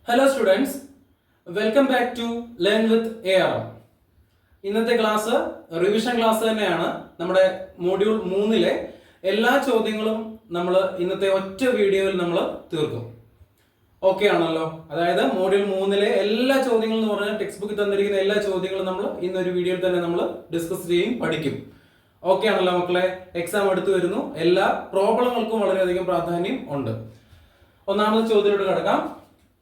Hello students, welcome back to Learn with ARM. ഇന്നത്തെ class revision class തന്നെയാണ്. നമ്മുടെ module 3-ലെ എല്ലാ ചോദ്യങ്ങളും നമ്മൾ ഇന്നത്തെ ഒറ്റ വീഡിയോയിൽ നമ്മൾ തീർക്കും. ഓക്കെ ആണല്ലോ? അതായത് മോഡ്യൂൾ 3-ലെ എല്ലാ ചോദ്യങ്ങളും എന്ന് പറഞ്ഞാൽ ടെക്സ്റ്റ് ബുക്കിൽ തന്നിരിക്കുന്ന എല്ലാ ചോദ്യങ്ങളും നമ്മൾ ഇന്നൊരു വീഡിയോയിൽ തന്നെ നമ്മൾ ഡിസ്കസ് ചെയ്യും, പഠിക്കും. ഓക്കെ ആണല്ലോ മക്കളെ? എക്സാം അടുത്ത് വരുന്നു. എല്ലാ പ്രോബ്ലങ്ങൾക്കും വളരെയധികം പ്രാധാന്യം ഉണ്ട്. ഒന്നാമത്തെ ചോദ്യത്തിലോട്ട് കടക്കാം.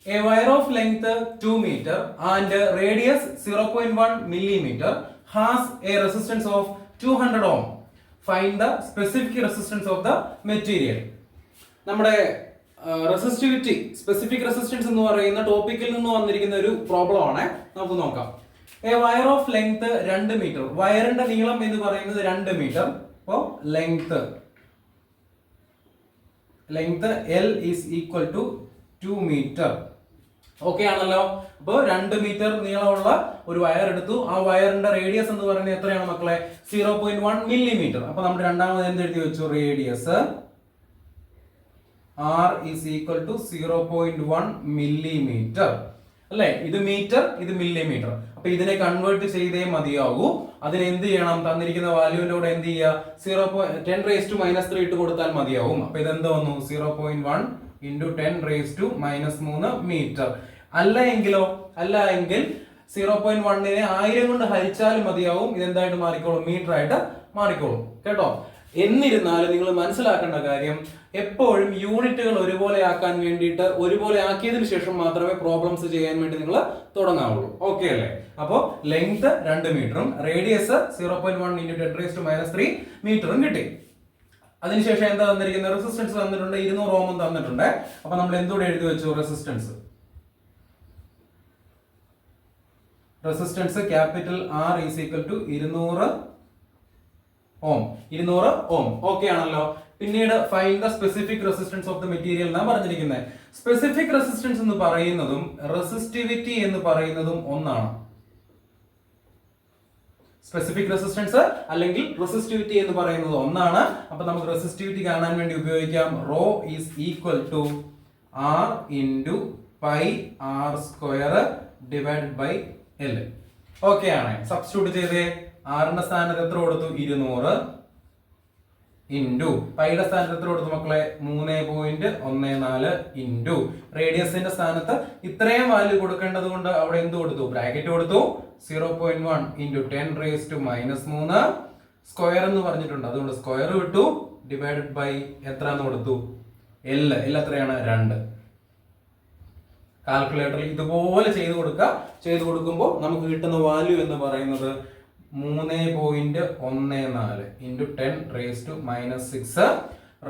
A wire of length 2 meter and radius 0.1 millimeter has a resistance of 200 ohm. Find the specific resistance of the material. നമ്മുടെ റെസിസ്റ്റിവിറ്റി, സ്പെസിഫിക് റെസിസ്റ്റൻസ് എന്ന് പറയുന്ന ടോപ്പിക്കിൽ നിന്ന് വന്നിരിക്കുന്ന ഒരു പ്രോബ്ലം ആണ്. നമുക്ക് നോക്കാം. A wire of length 2 metre. വയറിന്റെ നീളം എന്ന് പറയുന്നത് 2 മീറ്റർ. അപ്പോ length L is equal to 2 metre. Okay ആണല്ലോ? അപ്പോൾ 2 മീറ്റർ നീളമുള്ള ഒരു വയർ എടുത്തു. ആ വയറിന്റെ റേഡിയസ് എന്ന് പറയുന്നത് എത്രയാണ് മക്കളെ? 0.1 മില്ലിമീറ്റർ. അപ്പൊ നമ്മൾ രണ്ടാമത് എന്ത് എഴുതി വെച്ചു? Radius R is equal to 0.1 millimetre. അല്ലെ? ഇത് മീറ്റർ, ഇത് മില്ലിമീറ്റർ. അപ്പൊ ഇതിനെ കൺവേർട്ട് ചെയ്തേ മതിയാകൂ. അതിന് എന്ത് ചെയ്യണം? തന്നിരിക്കുന്ന വാല്യൂവിന്റെ കൂടെ എന്ത് ചെയ്യുക? 10⁻³ ഇട്ട് കൊടുത്താൽ മതിയാവും. അപ്പൊ ഇതെന്ത് വന്നു? 0.1 into 10⁻³ മീറ്റർ. അല്ല എങ്കിൽ 0.1-നെ 1000 കൊണ്ട് ഹരിച്ചാലും മതിയാവും. ഇതെന്തായിട്ട് മാറിക്കോളും? മീറ്റർ ആയിട്ട് മാറിക്കോളും. കേട്ടോ? എന്നിരുന്നാലും നിങ്ങൾ മനസ്സിലാക്കേണ്ട കാര്യം, എപ്പോഴും യൂണിറ്റുകൾ ഒരുപോലെ ആക്കാൻ വേണ്ടിയിട്ട്, ഒരുപോലെ ആക്കിയതിനു ശേഷം മാത്രമേ പ്രോബ്ലംസ് ചെയ്യാൻ വേണ്ടി നിങ്ങൾ തുടങ്ങാവുള്ളൂ. ഓക്കെ അല്ലേ? അപ്പോ ലെങ്ത് 2 മീറ്ററും റേഡിയസ് 0.1 into 10⁻³ മീറ്ററും കിട്ടി. അതിനുശേഷം എന്താ തന്നിരിക്കുന്നത്? റെസിസ്റ്റൻസ് തന്നിട്ടുണ്ട്, 200 ഓം തന്നിട്ടുണ്ട്. അപ്പൊ നമ്മൾ എന്തുകൂടെ എഴുതി വെച്ചു? Resistance capital R is equal to 200 ohm. 200 ohm. Okay ആണല്ലോ? പിന്നീട് find the specific resistance of the material എന്നാണ് പറഞ്ഞിരിക്കുന്നത്. സ്പെസിഫിക് റെസിസ്റ്റൻസ് എന്ന് പറയുന്നതും റെസിസ്റ്റിവിറ്റി എന്ന് പറയുന്നതും ഒന്നാണ്. സ്പെസിഫിക് റെസിസ്റ്റൻസ് അല്ലെങ്കിൽ റെസിസ്റ്റിവിറ്റി എന്ന് പറയുന്നത് ഒന്നാണ്. അപ്പൊ നമുക്ക് റെസിസ്റ്റിവിറ്റി കാണാൻ വേണ്ടി ഉപയോഗിക്കാം rho is equal to R into pi r² divide by L. Okay ആണ്? സബ്സ്റ്റിറ്റ്യൂട്ട് ചെയ്തേ. ആറിന്റെ സ്ഥാനത്ത് എത്ര കൊടുത്തു? 200 ഇൻറ്റു പൈയുടെ സ്ഥാനത്ത് എത്ര കൊടുത്തു മക്കളെ? 3.14 ഇൻറ്റു റേഡിയസിന്റെ സ്ഥാനത്ത് ഇത്രയും വാല്യൂ കൊടുക്കേണ്ടത് കൊണ്ട് അവിടെ എന്ത് കൊടുത്തു? ബ്രാക്കറ്റ് കൊടുത്തു. 0.1 into 10⁻³ സ്ക്വയർ എന്ന് പറഞ്ഞിട്ടുണ്ട്, അതുകൊണ്ട് സ്ക്വയർ വിട്ടു. ഡിവൈഡഡ് ബൈ എത്രന്ന് കൊടുത്തു? L എത്രയാണ്? 2. കാൽക്കുലേറ്ററിൽ ഇതുപോലെ ചെയ്ത് കൊടുക്കുക. ചെയ്ത് കൊടുക്കുമ്പോൾ നമുക്ക് കിട്ടുന്ന വാല്യൂ എന്ന് പറയുന്നത് 3.14 into 10⁻⁻6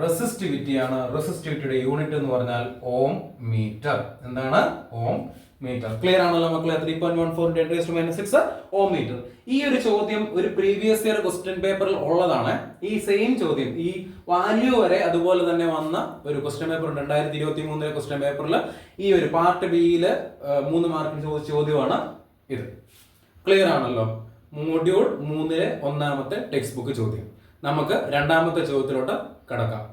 റെസിസ്റ്റിവിറ്റി ആണ്. റെസിസ്റ്റിവിറ്റിയുടെ യൂണിറ്റ് എന്ന് പറഞ്ഞാൽ ഓം മീറ്റർ. എന്താണ്? ഓം മീറ്റർ. ക്ലിയർ ആണല്ലോ മക്കളെ? 3.14 10⁻⁻6 ഓം മീറ്റർ. ഈ ഒരു ചോദ്യം ഒരു പ്രീവിയസ് ഇയർ ക്വസ്റ്റ്യൻ പേപ്പറിൽ ഉള്ളതാണ്. ഈ സെയിം ചോദ്യം, ഈ വാല്യൂ വരെ അതുപോലെ തന്നെ വന്ന ഒരു ക്വസ്റ്റ്യൻ പേപ്പർ 2023 ക്വസ്റ്റ്യൻ പേപ്പറിൽ ഈ ഒരു പാർട്ട് ബിയില് 3 മാർക്കിന് ചോദിച്ച ചോദ്യമാണ് ഇത്. ക്ലിയർ ആണല്ലോ? മോഡ്യൂൾ 3-ലെ ഒന്നാമത്തെ ടെക്സ്റ്റ് ബുക്ക് ചോദ്യം. നമുക്ക് രണ്ടാമത്തെ ചോദ്യത്തിലോട്ട് കടക്കാം.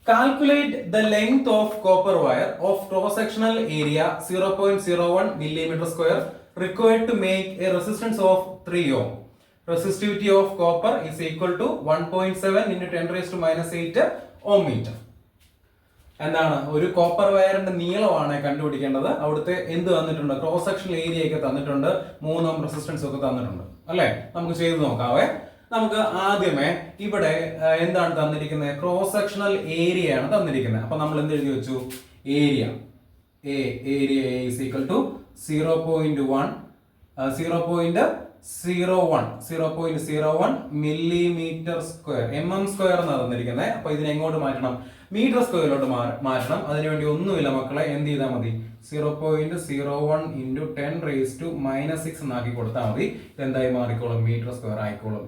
Calculate the length of copper wire of cross-sectional area 0.01 mm² required to make a resistance of 3 ohm. Resistivity of copper is equal to 1.7 into 10⁻⁻8 ohm meter. എന്താണ്? ഒരു കോപ്പർ വയറിന്റെ നീളമാണ് കണ്ടുപിടിക്കേണ്ടത്. അവിടുത്തെ എന്ത് തന്നിട്ടുണ്ട്? ക്രോസ് സെക്ഷണൽ ഏരിയ ഒക്കെ തന്നിട്ടുണ്ട്, 3 ഓം റെസിസ്റ്റൻസ് ഒക്കെ തന്നിട്ടുണ്ട്. അല്ലെ? നമുക്ക് ചെയ്ത് നോക്കാവേ. നമുക്ക് ആദ്യമേ ഇവിടെ എന്താണ് തന്നിരിക്കുന്നത്? ക്രോസ് സെക്ഷണൽ ഏരിയ ആണ് തന്നിരിക്കുന്നത്. അപ്പൊ നമ്മൾ എന്ത് എഴുതി വെച്ചു? Area is equal to 0.01 millimetre square. mm² എന്നാണ് തന്നിരിക്കുന്നത്. അപ്പൊ ഇതിനെ എങ്ങോട്ട് മാറ്റണം? മീറ്റർ സ്ക്വയറിലോട്ട് മാറ്റണം. അതിനുവേണ്ടി ഒന്നുമില്ല മക്കളെ, എന്ത് ചെയ്താൽ മതി? 0.01 into 10⁻⁻6 എന്നാക്കി കൊടുത്താൽ മതി. ഇതെന്തായി മാറിക്കോളും? മീറ്റർ സ്ക്വയർ ആയിക്കോളും.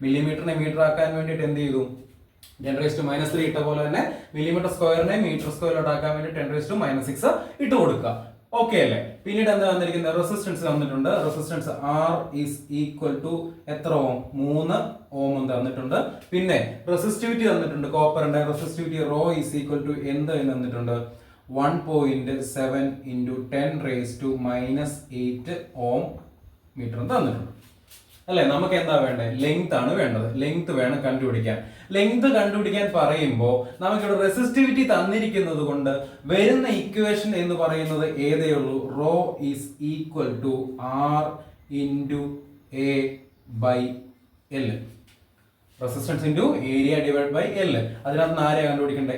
മില്ലിമീറ്ററിനെ മീറ്റർ ആക്കാൻ വേണ്ടിയിട്ട് എന്ത് ചെയ്തു? 10⁻³ ഇട്ട പോലെ തന്നെ മില്ലിമീറ്റർ സ്ക്വയറിനെ മീറ്റർ സ്ക്വയറിലോട്ട് ആക്കാൻ വേണ്ടി 10⁻⁻6 ഇട്ട് കൊടുക്കുക. ഓക്കെ അല്ലേ? പിന്നീട് എന്താ വന്നിരിക്കുന്നത്? റെസിസ്റ്റൻസ് തന്നിട്ടുണ്ട്. Resistance R is equal to എത്ര ഓം? 3 ഓം തന്നിട്ടുണ്ട്. പിന്നെ റെസിസ്റ്റിവിറ്റി തന്നിട്ടുണ്ട്. കോപ്പറിന്റെ resistivity rho is equal to എന്ത് എന്ന് തന്നിട്ടുണ്ട്? 1.7 into 10⁻⁻8 ഓം മീറ്റർ തന്നിട്ടുണ്ട് അല്ലെ? നമുക്ക് എന്താ വേണ്ടത്? ലെങ്ത് ആണ് വേണ്ടത്. ലെങ്ത് വേണം കണ്ടുപിടിക്കാൻ. ലെങ്ത് കണ്ടുപിടിക്കാൻ പറയുമ്പോൾ നമുക്കിവിടെ റെസിസ്റ്റിവിറ്റി തന്നിരിക്കുന്നത് കൊണ്ട് വരുന്ന ഇക്വേഷൻ എന്ന് പറയുന്നത് ഏതേ ഉള്ളൂ? Rho is equal to R into A by L. Resistance into area divide by L. അതിനകത്ത് ആരെയാണ് കണ്ടുപിടിക്കേണ്ടത്?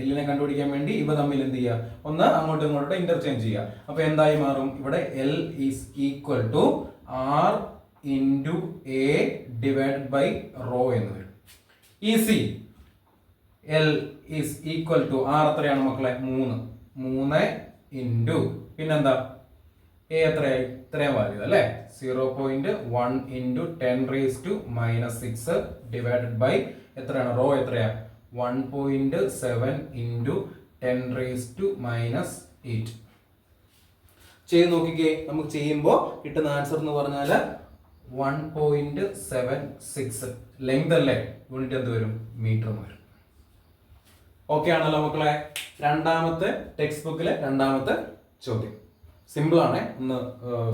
എല്ലിനെ കണ്ടുപിടിക്കാൻ വേണ്ടി ഇവ തമ്മിൽ എന്ത് ചെയ്യുക? ഒന്ന് അങ്ങോട്ടും ഇങ്ങോട്ടും ഇന്റർചേഞ്ച് ചെയ്യുക. അപ്പൊ എന്തായി മാറും? ഇവിടെ L is equal to R into A divided by rho എന്ന് വരും. Easy. L is equal to R എത്രയാണ് മക്കളെ? 3 into പിന്നെന്താ? A എത്രയായി? ഇത്രയും വാല്യൂ അല്ലേ? 0.1 into 10⁻⁻6 divided by എത്രയാണ്? റോ എത്രയാ? 1.7 into 10⁻⁻8. ചെയ്ത് നോക്കിക്കേ. നമുക്ക് ചെയ്യുമ്പോൾ കിട്ടുന്ന ആൻസർ എന്ന് പറഞ്ഞാൽ 1.76. ലെങ്ത് അല്ലേ? യൂണിറ്റ് എന്ത് വരും? മീറ്റർ വരും. ഓക്കെ ആണല്ലോ മക്കളെ? രണ്ടാമത്തെ ടെക്സ്റ്റ് ബുക്കിലെ രണ്ടാമത്തെ ചോദ്യം സിമ്പിൾ ആണ്. ഒന്ന്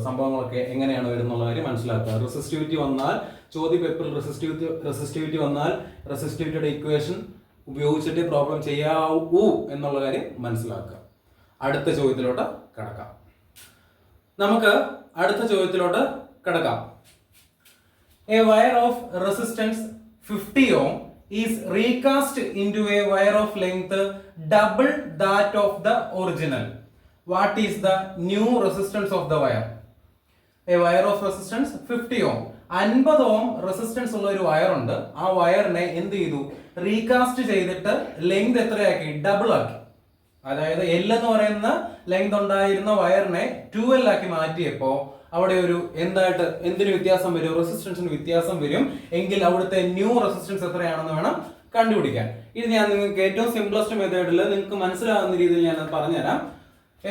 സംഭവങ്ങളൊക്കെ എങ്ങനെയാണ് വരുന്നുള്ള കാര്യം മനസ്സിലാക്കുക. റെസിസ്റ്റിവിറ്റി വന്നാൽ ചോദ്യ പേപ്പറിൽ റെസിസ്റ്റിവിറ്റി വന്നാൽ റെസിസ്റ്റിവിറ്റിയുടെ ഇക്വേഷൻ ഉപയോഗിച്ചിട്ട് പ്രോബ്ലം ചെയ്യാവൂ എന്നുള്ള കാര്യം മനസ്സിലാക്കുക. അടുത്ത ചോദ്യത്തിലോട്ട് കടക്കാം. നമുക്ക് അടുത്ത ചോദ്യത്തിലോട്ട് കടക്കാം. A wire of resistance 50 ohm is recast into a wire of length double that of the original. What is the new resistance of the wire? A wire of resistance 50 ohm. 50 ohm resistance ഉള്ള ഒരു wire ഉണ്ട്. ആ വയറിനെ എന്ത് ചെയ്തു? Recast ചെയ്തിട്ട് length എത്രയാക്കി? Double ആക്കി. അതായത് L എന്ന് പറയുന്ന ലെങ്ത് ഉണ്ടായിരുന്ന വയറിനെ 2L ആക്കി മാറ്റിയപ്പോ അവിടെ ഒരു എന്തായിട്ട് എന്തിന് വ്യത്യാസം വരും? റെസിസ്റ്റൻസിന് വ്യത്യാസം വരും. എങ്കിൽ അവിടുത്തെ ന്യൂ റെസിസ്റ്റൻസ് എത്രയാണെന്ന് വേണം കണ്ടുപിടിക്കാൻ. ഇത് ഞാൻ നിങ്ങൾക്ക് ഏറ്റവും സിംപ്ലസ്റ്റ് മെത്തേഡിൽ നിങ്ങൾക്ക് മനസ്സിലാകുന്ന രീതിയിൽ ഞാൻ പറഞ്ഞുതരാം.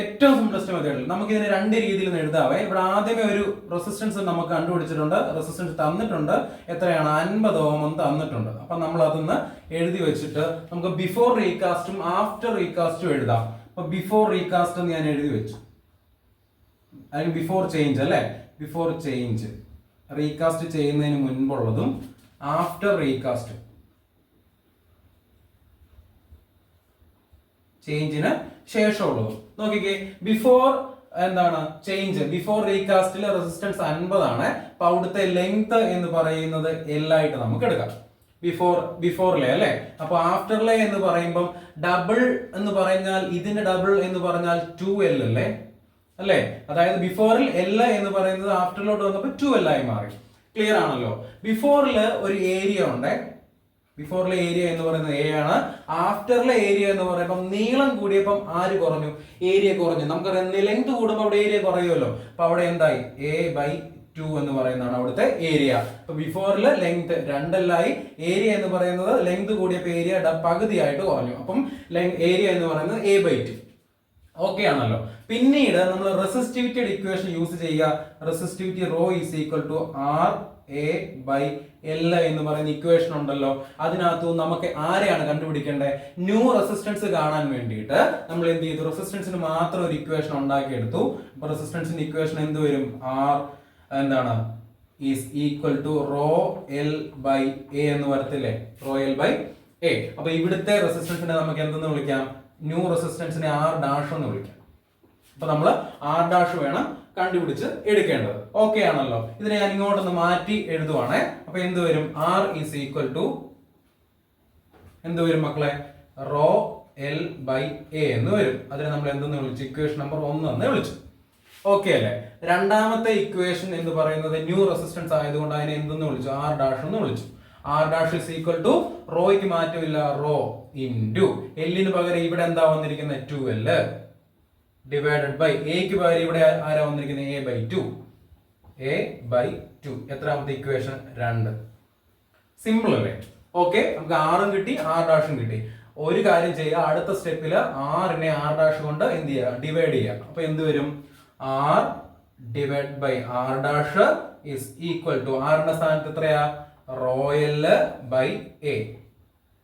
ഏറ്റവും സിംപ്ലസ്റ്റ് മെത്തേഡിൽ നമുക്ക് ഇതിനെ രണ്ട് രീതിയിൽ എഴുതാവേ. ഇവിടെ ആദ്യമേ ഒരു റെസിസ്റ്റൻസ് നമുക്ക് കണ്ടുപിടിച്ചിട്ടുണ്ട്. റെസിസ്റ്റൻസ് തന്നിട്ടുണ്ട്. എത്രയാണ്? 50 ഓം തന്നിട്ടുണ്ട്. അപ്പൊ നമ്മൾ അതൊന്ന് എഴുതി വെച്ചിട്ട് നമുക്ക് ബിഫോർ റീകാസ്റ്റും ആഫ്റ്റർ റീകാസ്റ്റും എഴുതാം. അപ്പൊ ബിഫോർ റീകാസ്റ്റ് എന്ന് ഞാൻ എഴുതി വെച്ചു. അല്ലെങ്കിൽ ബിഫോർ ചേഞ്ച് അല്ലെ? ബിഫോർ ചേഞ്ച് റീകാസ്റ്റ് ചെയ്യുന്നതിന് മുൻപുള്ളതും ആഫ്റ്റർ റീകാസ്റ്റ് ചേഞ്ചിന് ശേഷമുള്ളതും നോക്കിക്കേ. ബിഫോർ എന്താണ്? ചേഞ്ച്. ബിഫോർ റീകാസ്റ്റിലെ റെസിസ്റ്റൻസ് 50 ആണ്. അപ്പൊ അവിടുത്തെ ലെങ്ത് എന്ന് പറയുന്നത് L ആയിട്ട് നമുക്ക് എടുക്കാം. ബിഫോറിലെ അല്ലെ? അപ്പൊ ആഫ്റ്ററിലെ എന്ന് പറയുമ്പോൾ ഡബിൾ എന്ന് പറഞ്ഞാൽ ഇതിന്റെ ഡബിൾ എന്ന് പറഞ്ഞാൽ 2L അല്ലേ? അല്ലേ? അതായത് ബിഫോറിൽ L എന്ന് പറയുന്നത് ആഫ്റ്ററിലോട്ട് വന്നപ്പോൾ 2L ആയി മാറി. ക്ലിയർ ആണല്ലോ? ബിഫോറില് ഒരു ഏരിയ ഉണ്ട്. ബിഫോറിലെ ഏരിയ എന്ന് പറയുന്നത് A ആണ്. ആഫ്റ്ററിലെ ഏരിയ എന്ന് പറയുമ്പോൾ നീളം കൂടിയപ്പം ആര് കുറഞ്ഞു? ഏരിയ കുറഞ്ഞു. നമുക്കറിയാം ലെങ്ത് കൂടുമ്പോൾ അവിടെ ഏരിയ കുറയുമല്ലോ. അപ്പൊ അവിടെ എന്തായി? A/2 എന്ന് പറയുന്നതാണ് അവിടുത്തെ ഏരിയ. അപ്പൊ ബിഫോറില് ലെങ്ത് 2L ആയി. ഏരിയ എന്ന് പറയുന്നത് ലെങ്ത് കൂടിയപ്പോൾ ഏരിയ പകുതിയായിട്ട് കുറഞ്ഞു. അപ്പം ഏരിയ എന്ന് പറയുന്നത് A/2. ഓക്കെ ആണല്ലോ? പിന്നീട് നമ്മൾ റെസിസ്റ്റിവിറ്റിയുടെ ഇക്വേഷൻ യൂസ് ചെയ്യുക. Resistivity rho is equal to RA/L എന്ന് പറയുന്ന ഇക്വേഷൻ ഉണ്ടല്ലോ. അതിനകത്തു നമുക്ക് ആരെയാണ് കണ്ടുപിടിക്കേണ്ടത്? ന്യൂ റെസിസ്റ്റൻസ് കാണാൻ വേണ്ടിയിട്ട് നമ്മൾ എന്ത് ചെയ്തു? റെസിസ്റ്റൻസിന് മാത്രം ഒരു ഇക്വേഷൻ ഉണ്ടാക്കിയെടുത്തു. അപ്പൊ റെസിസ്റ്റൻസിന്റെ ഇക്വേഷൻ എന്ത് വരും? R എന്താണ്? Is equal to rho L/A എന്ന് വരത്തില്ലേ? Raw L/A. അപ്പൊ ഇവിടുത്തെ റെസിസ്റ്റൻസിനെ നമുക്ക് എന്തെന്ന് വിളിക്കാം? ന്യൂ റെസിസ്റ്റൻസിനെ R' എന്ന് വിളിക്കാം. അപ്പൊ നമ്മൾ R' വേണം കണ്ടുപിടിച്ച് എടുക്കേണ്ടത്. ഓക്കെ ആണല്ലോ? ഇതിനെ ഞാൻ ഇങ്ങോട്ടൊന്ന് മാറ്റി എഴുതുവാണേ. അപ്പൊ എന്ത് വരും? R ഈസ് ഈക്വൽ ടു എന്ത് വരും മക്കളെ? റോ L/A എന്ന് വരും. അതിനെ നമ്മൾ എന്തെന്ന് വിളിച്ചു? ഇക്വേഷൻ നമ്പർ 1 എന്ന് വിളിച്ചു. ഓക്കെ അല്ലേ? രണ്ടാമത്തെ ഇക്വേഷൻ എന്ന് പറയുന്നത് ന്യൂ റെസിസ്റ്റൻസ് ആയതുകൊണ്ട് അതിനെ എന്തെന്ന് വിളിച്ചു? R' എന്ന് വിളിച്ചു. R' is equal to റോയ്ക്ക് മാറ്റമില്ല. റോ ഇൻറ്റു എല്ലിന് പകരം ഇവിടെ എന്താ വന്നിരിക്കുന്നത്? 2L ഡിവൈഡഡ് ബൈ എക്ക് പകരം ഇവിടെ ആരാ വന്നിരിക്കുന്നത്? A/2. എത്രാമത്തെ ഇക്വേഷൻ? 2. സിമ്പിൾ അല്ലേ? ഓക്കെ, നമുക്ക് ആറും കിട്ടി, ആർ ഡാഷും കിട്ടി. ഒരു കാര്യം ചെയ്യുക, അടുത്ത സ്റ്റെപ്പിൽ ആറിനെ ആർ ഡാഷ് കൊണ്ട് എന്ത് ചെയ്യുക, ഡിവൈഡ് ചെയ്യുക. അപ്പൊ എന്ത് വരും, R divide by R dash is equal to, ആറിന്റെ സ്ഥാനത്ത് എത്രയാ, rho l by A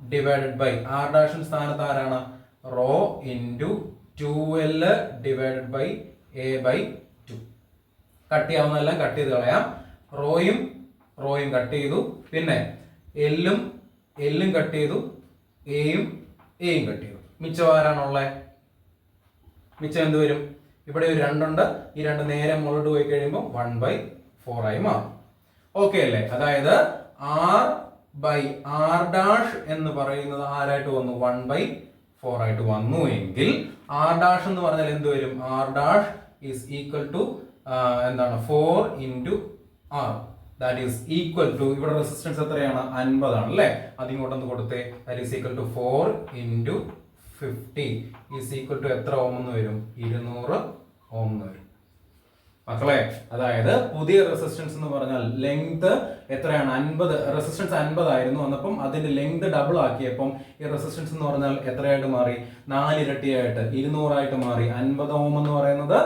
divided by R ഡാഷിന്റെ സ്ഥാനത്ത് ആരാണ്, rho into 2l divided by A by 2. Cut ചെയ്യാവുന്നതെല്ലാം കട്ട് ചെയ്ത് കളയാം. റോയും കട്ട് ചെയ്തു, പിന്നെ എല്ലും കട്ട് ചെയ്തു, എയും കട്ട് ചെയ്തു. മിച്ചം ആരാണുള്ളത്, മിച്ചം എന്ത് വരും, ഇവിടെ ഒരു 2 ഉണ്ട്, ഈ 2 നേരെ മുകളിലോട്ട് പോയി കഴിയുമ്പോൾ 1/4 ആയി മാറും. ഓക്കെ അല്ലേ? അതായത് ആർ ബൈ ആർ ഡാഷ് എന്ന് പറയുന്നത് ആരായിട്ട് വന്നു, 1/4 ആയിട്ട് വന്നു എങ്കിൽ ആർ ഡാഷ് എന്ന് പറഞ്ഞാൽ എന്ത് വരും, R dash is equal to എന്താണ്, 4 into R. That is equal to, ഇവിടെ റെസിസ്റ്റൻസ് എത്രയാണ്, 50 ആണ് അല്ലേ, അതിങ്ങോട്ടൊന്ന് കൊടുത്തേ. That is equal to 4 into 50 is equal to എത്ര ഓം എന്ന് വരും, 200 ഓം എന്ന് വരും മക്കളെ. അതായത് പുതിയ റെസിസ്റ്റൻസ് എന്ന് പറഞ്ഞാൽ ലെങ്ത് എത്രയാണ്, 50. റെസിസ്റ്റൻസ് 50 ആയിരുന്നു, അന്നപ്പം അതിന്റെ ലെങ്ത് ഡബിൾ ആക്കിയപ്പം ഈ റെസിസ്റ്റൻസ് എന്ന് പറഞ്ഞാൽ എത്രയായിട്ട് മാറി, 4 ഇരട്ടിയായിട്ട് 200 ആയിട്ട് മാറി. 50 ഓം എന്ന് പറയുന്നത്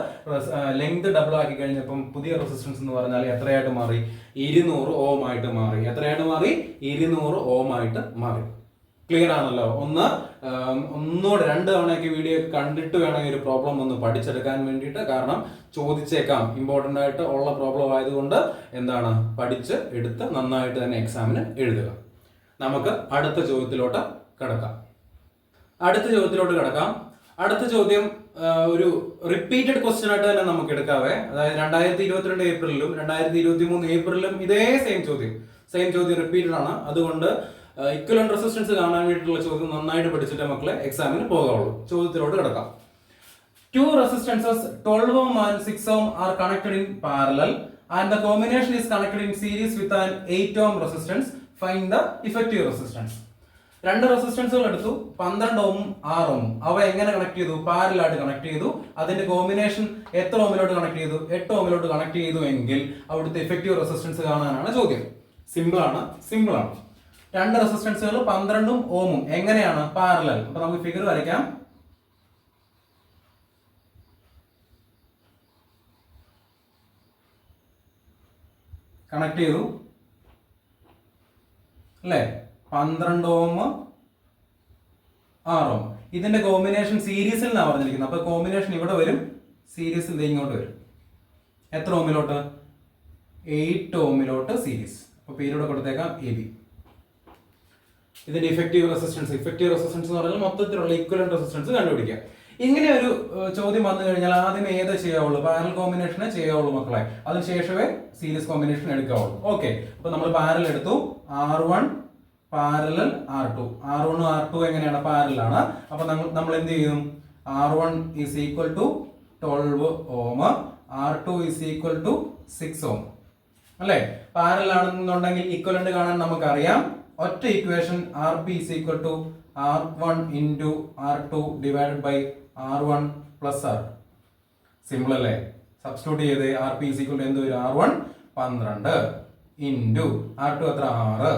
ലെങ്ത് ഡബിൾ ആക്കി കഴിഞ്ഞപ്പം പുതിയ റെസിസ്റ്റൻസ് എന്ന് പറഞ്ഞാൽ എത്രയായിട്ട് മാറി, 200 ഓം ആയിട്ട് മാറി. എത്രയായിട്ട് മാറി, 200 ഓം ആയിട്ട് മാറി. ക്ലിയർ ആണല്ലോ? ഒന്നൂടെ 2 തവണയൊക്കെ വീഡിയോ കണ്ടിട്ട് വേണമെങ്കിൽ ഒരു പ്രോബ്ലം ഒന്ന് പഠിച്ചെടുക്കാൻ വേണ്ടിയിട്ട്. കാരണം ചോദിച്ചേക്കാം, ഇമ്പോർട്ടൻ്റ് ആയിട്ട് ഉള്ള പ്രോബ്ലം ആയതുകൊണ്ട് എന്താണ്, പഠിച്ച് എടുത്ത് നന്നായിട്ട് തന്നെ എക്സാമിന് എഴുതുക. നമുക്ക് അടുത്ത ചോദ്യത്തിലോട്ട് കിടക്കാം. അടുത്ത ചോദ്യം ഒരു റിപ്പീറ്റഡ് ക്വസ്റ്റ്യൻ ആയിട്ട് തന്നെ നമുക്ക് എടുക്കാവേ. അതായത് 2022 ഏപ്രിലും 2023 ഏപ്രിലും ഇതേ സെയിം ചോദ്യം റിപ്പീറ്റഡ് ആണ്. അതുകൊണ്ട് ഇക്വലന്റ് റെസിസ്റ്റൻസ് കാണാൻ വേണ്ടിയിട്ടുള്ള ചോദ്യം നന്നായിട്ട് പഠിച്ചിട്ട് മക്കളെ എക്സാമിന് പോകാവുള്ളൂ. ചോദ്യത്തിലോട്ട് കിടക്കാം. 2 resistances 12 ohm and 6 ohm are connected in parallel and the combination is connected in series with an 8 ohm resistance. Find the effective resistance. 2 റെസിസ്റ്റൻസുകൾ എടുത്തു, 12 ഓമും 6 ഓമും. അവ എങ്ങനെ കണക്ട് ചെയ്തു, പാരലായിട്ട് കണക്ട് ചെയ്തു. അതിന്റെ കോമ്പിനേഷൻ എത്ര ഓമിലോട്ട് കണക്ട് ചെയ്തു, 8 ഓമിലോട്ട് കണക്ട് ചെയ്തു എങ്കിൽ അവിടുത്തെ എഫക്റ്റീവ് റെസിസ്റ്റൻസ് കാണാനാണ് ചോദ്യം. സിമ്പിൾ ആണ്. 2 റെസിസ്റ്റൻസുകൾ 12 ഓമും എങ്ങനെയാണ്, പാരലൽ. അപ്പൊ നമുക്ക് ഫിഗർ വരയ്ക്കാം. കണക്ട് ചെയ്തു അല്ലേ, 12 ഓം 6 ഓം. ഇതിന്റെ കോമ്പിനേഷൻ സീരീസിൽ നിന്നാണ് പറഞ്ഞിരിക്കുന്നത്. അപ്പൊ കോമ്പിനേഷൻ ഇവിടെ വരും, സീരീസിൽ ഇങ്ങോട്ട് വരും. എത്ര ഓമിലോട്ട്, 8 ഓമിലോട്ട് സീരീസ്. അപ്പൊ പേരിവിടെ കൊടുത്തേക്കാം AB. ഇതിന്റെ ഇഫക്റ്റീവ് റെസിസ്റ്റൻസ് എന്ന് പറഞ്ഞാൽ മൊത്തത്തിലുള്ള ഈക്വലന്റ് റെസിസ്റ്റൻസ് കണ്ടുപിടിക്കുക. ഇങ്ങനെ ഒരു ചോദ്യം വന്നു കഴിഞ്ഞാൽ ആദ്യം ഏത് ചെയ്യാവുള്ളൂ, പാരലൽ കോമ്പിനേഷനെ ചെയ്യാവുള്ളൂ മക്കളെ. അതിനുശേഷമേ സീരീസ് കോമ്പിനേഷൻ എടുക്കാവുള്ളൂ. ഓക്കെ, അപ്പൊ നമ്മൾ പാരലൽ എടുത്തു. R1 parallel R2. R1 R2 എങ്ങനെയാണ്, പാരലാണ്. അപ്പൊ നമ്മൾ എന്ത് ചെയ്യും, R1 is equal to 12 ohm, R2 is equal to 6 ohm അല്ലെ. പാരലൽ ആണെന്നുണ്ടെങ്കിൽ ഈക്വലന്റ് കാണാൻ നമുക്കറിയാം. ഒറ്റ equation RP is equal to R1 into R2 divided by R1 plus R2. Simple അല്ലേ? സബ്സ്റ്റിറ്റ്യൂട്ട് ചെയ്ത് RP ഈസ് ഈക്വൽ ടു എന്ത് വരും, R1 12 into R2 എത്ര 6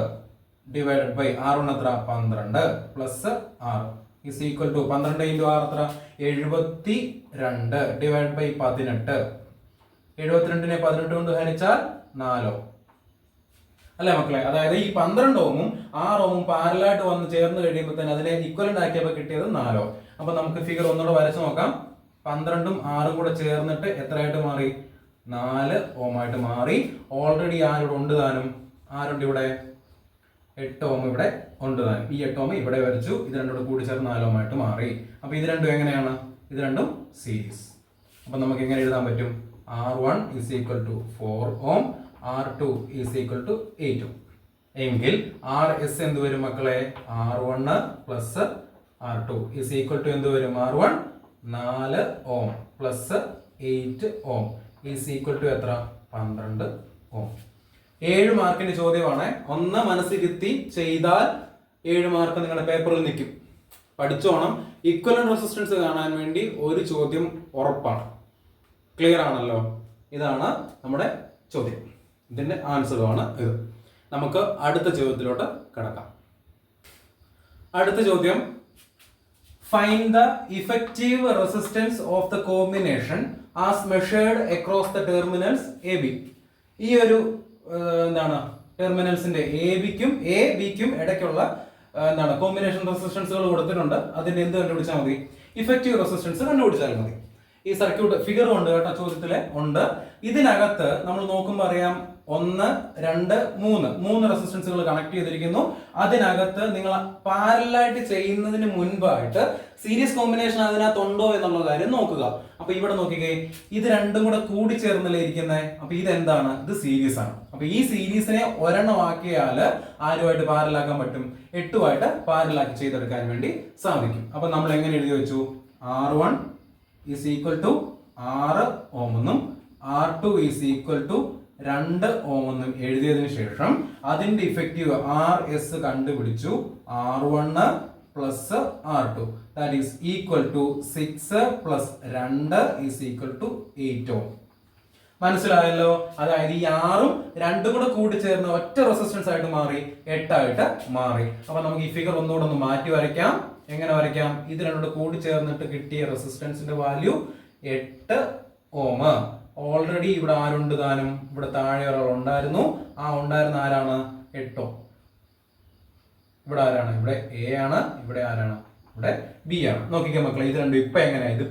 ഡിവൈഡഡ് ബൈ R1 എത്ര 12 plus R is equal to 12 into R എത്ര 72 divided by 18. 72നെ 18 കൊണ്ട് ഹരിച്ചാൽ 4 അല്ലെ മക്കളെ. അതായത് ഈ 12 ഓമും 6 ഓമും പാരലായിട്ട് വന്ന് ചേർന്ന് കഴിയുമ്പോൾ തന്നെ അതിനെ ഈക്വലന്റ് ആക്കിയപ്പോൾ കിട്ടിയത് 4. അപ്പൊ നമുക്ക് ഫിഗർ ഒന്നുകൂടെ വരച്ചു നോക്കാം. 12ഉം 6ഉം കൂടെ ചേർന്നിട്ട് എത്രയായിട്ട് മാറി, 4 ഓം ആയിട്ട് മാറി. ഓൾറെഡി ആരുടെ ഉണ്ട് താനും, ആരുണ്ട് ഇവിടെ, 8 ഓം ഇവിടെ ഉണ്ട് താനും. ഈ 8 ഓം ഇവിടെ വരച്ചു. ഇത് രണ്ടും കൂടി ചേർന്ന് 4 ഓം ആയിട്ട് മാറി. അപ്പൊ ഇത് രണ്ടും എങ്ങനെയാണ്, ഇത് രണ്ടും സീരീസ്. അപ്പൊ നമുക്ക് എങ്ങനെ എഴുതാൻ പറ്റും, R1 is equal to 4 ohm, R2 is equal to 8 ohm. എങ്കിൽ RS എന്ത് വരും മക്കളെ, R1 plus R2 is equal to എന്ത് വരും, R1 4 ohm plus 8 ohm is equal to എത്ര, 12 ഓം. 7 മാർക്കിന്റെ ചോദ്യമാണ്. ഒന്ന് മനസ്സിരുത്തി ചെയ്താൽ 7 മാർക്ക് നിങ്ങളുടെ പേപ്പറിൽ നിൽക്കും. പഠിച്ചോണം. ഇക്വലന്റ് റെസിസ്റ്റൻസ് കാണാൻ വേണ്ടി ഒരു ചോദ്യം ഉറപ്പാണ്. ക്ലിയർ ആണല്ലോ? ഇതാണ് നമ്മുടെ ചോദ്യം. ഇതിന്റെ ആൻസറുമാണ് ഇത്. നമുക്ക് അടുത്ത ചോദ്യത്തിലോട്ട് കിടക്കാം. അടുത്ത ചോദ്യം, find the effective resistance of the combination as measured across the terminals A B. ഈ ഒരു എന്താണ് ടെർമിനൽസിന്റെ എ ബിക്കും ഇടയ്ക്കുള്ള എന്താണ് കോമ്പിനേഷൻ റെസിസ്റ്റൻസുകൾ കൊടുത്തിട്ടുണ്ട്. അതിന്റെ എന്ത് കണ്ടുപിടിച്ചാൽ മതി? ഇഫക്റ്റീവ് റെസിസ്റ്റൻസ് കണ്ടുപിടിച്ചാൽ മതി. ഈ സർക്യൂട്ട് ഫിഗർ ഉണ്ട് കേട്ടോ, ചോദ്യത്തിലെ ഉണ്ട്. ഇതിനകത്ത് നമ്മൾ നോക്കുമ്പോൾ അറിയാം 1, 2, 3 റെസിസ്റ്റൻസുകൾ കണക്ട് ചെയ്തിരിക്കുന്നു. അതിനകത്ത് നിങ്ങൾ പാരലായിട്ട് ചെയ്യുന്നതിന് മുൻപായിട്ട് സീരീസ് കോമ്പിനേഷൻ അതിനകത്ത് ഉണ്ടോ എന്നുള്ള കാര്യം നോക്കുക. അപ്പൊ ഇവിടെ നോക്കിക്കേ, ഇത് രണ്ടും കൂടെ കൂടി ചേർന്നല്ലേ ഇരിക്കുന്നത്. അപ്പൊ ഇതെന്താണ്? ഇത് സീരീസ് ആണ്. അപ്പൊ ഈ സീരീസിനെ ഒരെണ്ണമാക്കിയാൽ ആരുമായിട്ട് പാരലാക്കാൻ പറ്റും? 8 പാരലാക്കി ചെയ്തെടുക്കാൻ വേണ്ടി സാധിക്കും. അപ്പൊ നമ്മൾ എങ്ങനെ എഴുതി വെച്ചു? R1 ഈസ് ഈക്വൽ ടു 6 ഓം എന്നും R2 ഈസ് ഈക്വൽ ടു 2 ഓം എന്നും എഴുതിയതിനു ശേഷം അതിന്റെ ഇഫക്റ്റീവ് RS കണ്ടുപിടിച്ചു. R1 plus R2 that is equal to 6 plus 2 is equal to 8 ohm. മനസ്സിലായല്ലോ? അതായത് ഈ 6ഉം 2ഉം കൂടെ കൂടി ചേർന്ന് ഒറ്റ റെസിസ്റ്റൻസ് ആയിട്ട് മാറി, 8 ആയിട്ട് മാറി. അപ്പൊ നമുക്ക് ഈ ഫിഗർ ഒന്നുകൂടെ ഒന്ന് മാറ്റി വരയ്ക്കാം. എങ്ങനെ വരയ്ക്കാം? ഇത് രണ്ടും കൂടി ചേർന്നിട്ട് കിട്ടിയ റെസിസ്റ്റൻസിന്റെ വാല്യൂ 8 ഓം. ഓൾറെഡി ഇവിടെ ആരുണ്ട് താനും? ഇവിടെ താഴെ ഒരാൾ ഉണ്ടായിരുന്നു. ആ ഉണ്ടായിരുന്ന ആരാണ്? 8 ഓം. ഇവിടെ ആരാണ്? ഇവിടെ എ ആണ്. ഇവിടെ ആരാണ്? ഇവിടെ ബി ആണ്. നോക്കിക്കേ മക്കളെ, ഇത് രണ്ടും ഇപ്പൊ എങ്ങനെയാ? ഇത്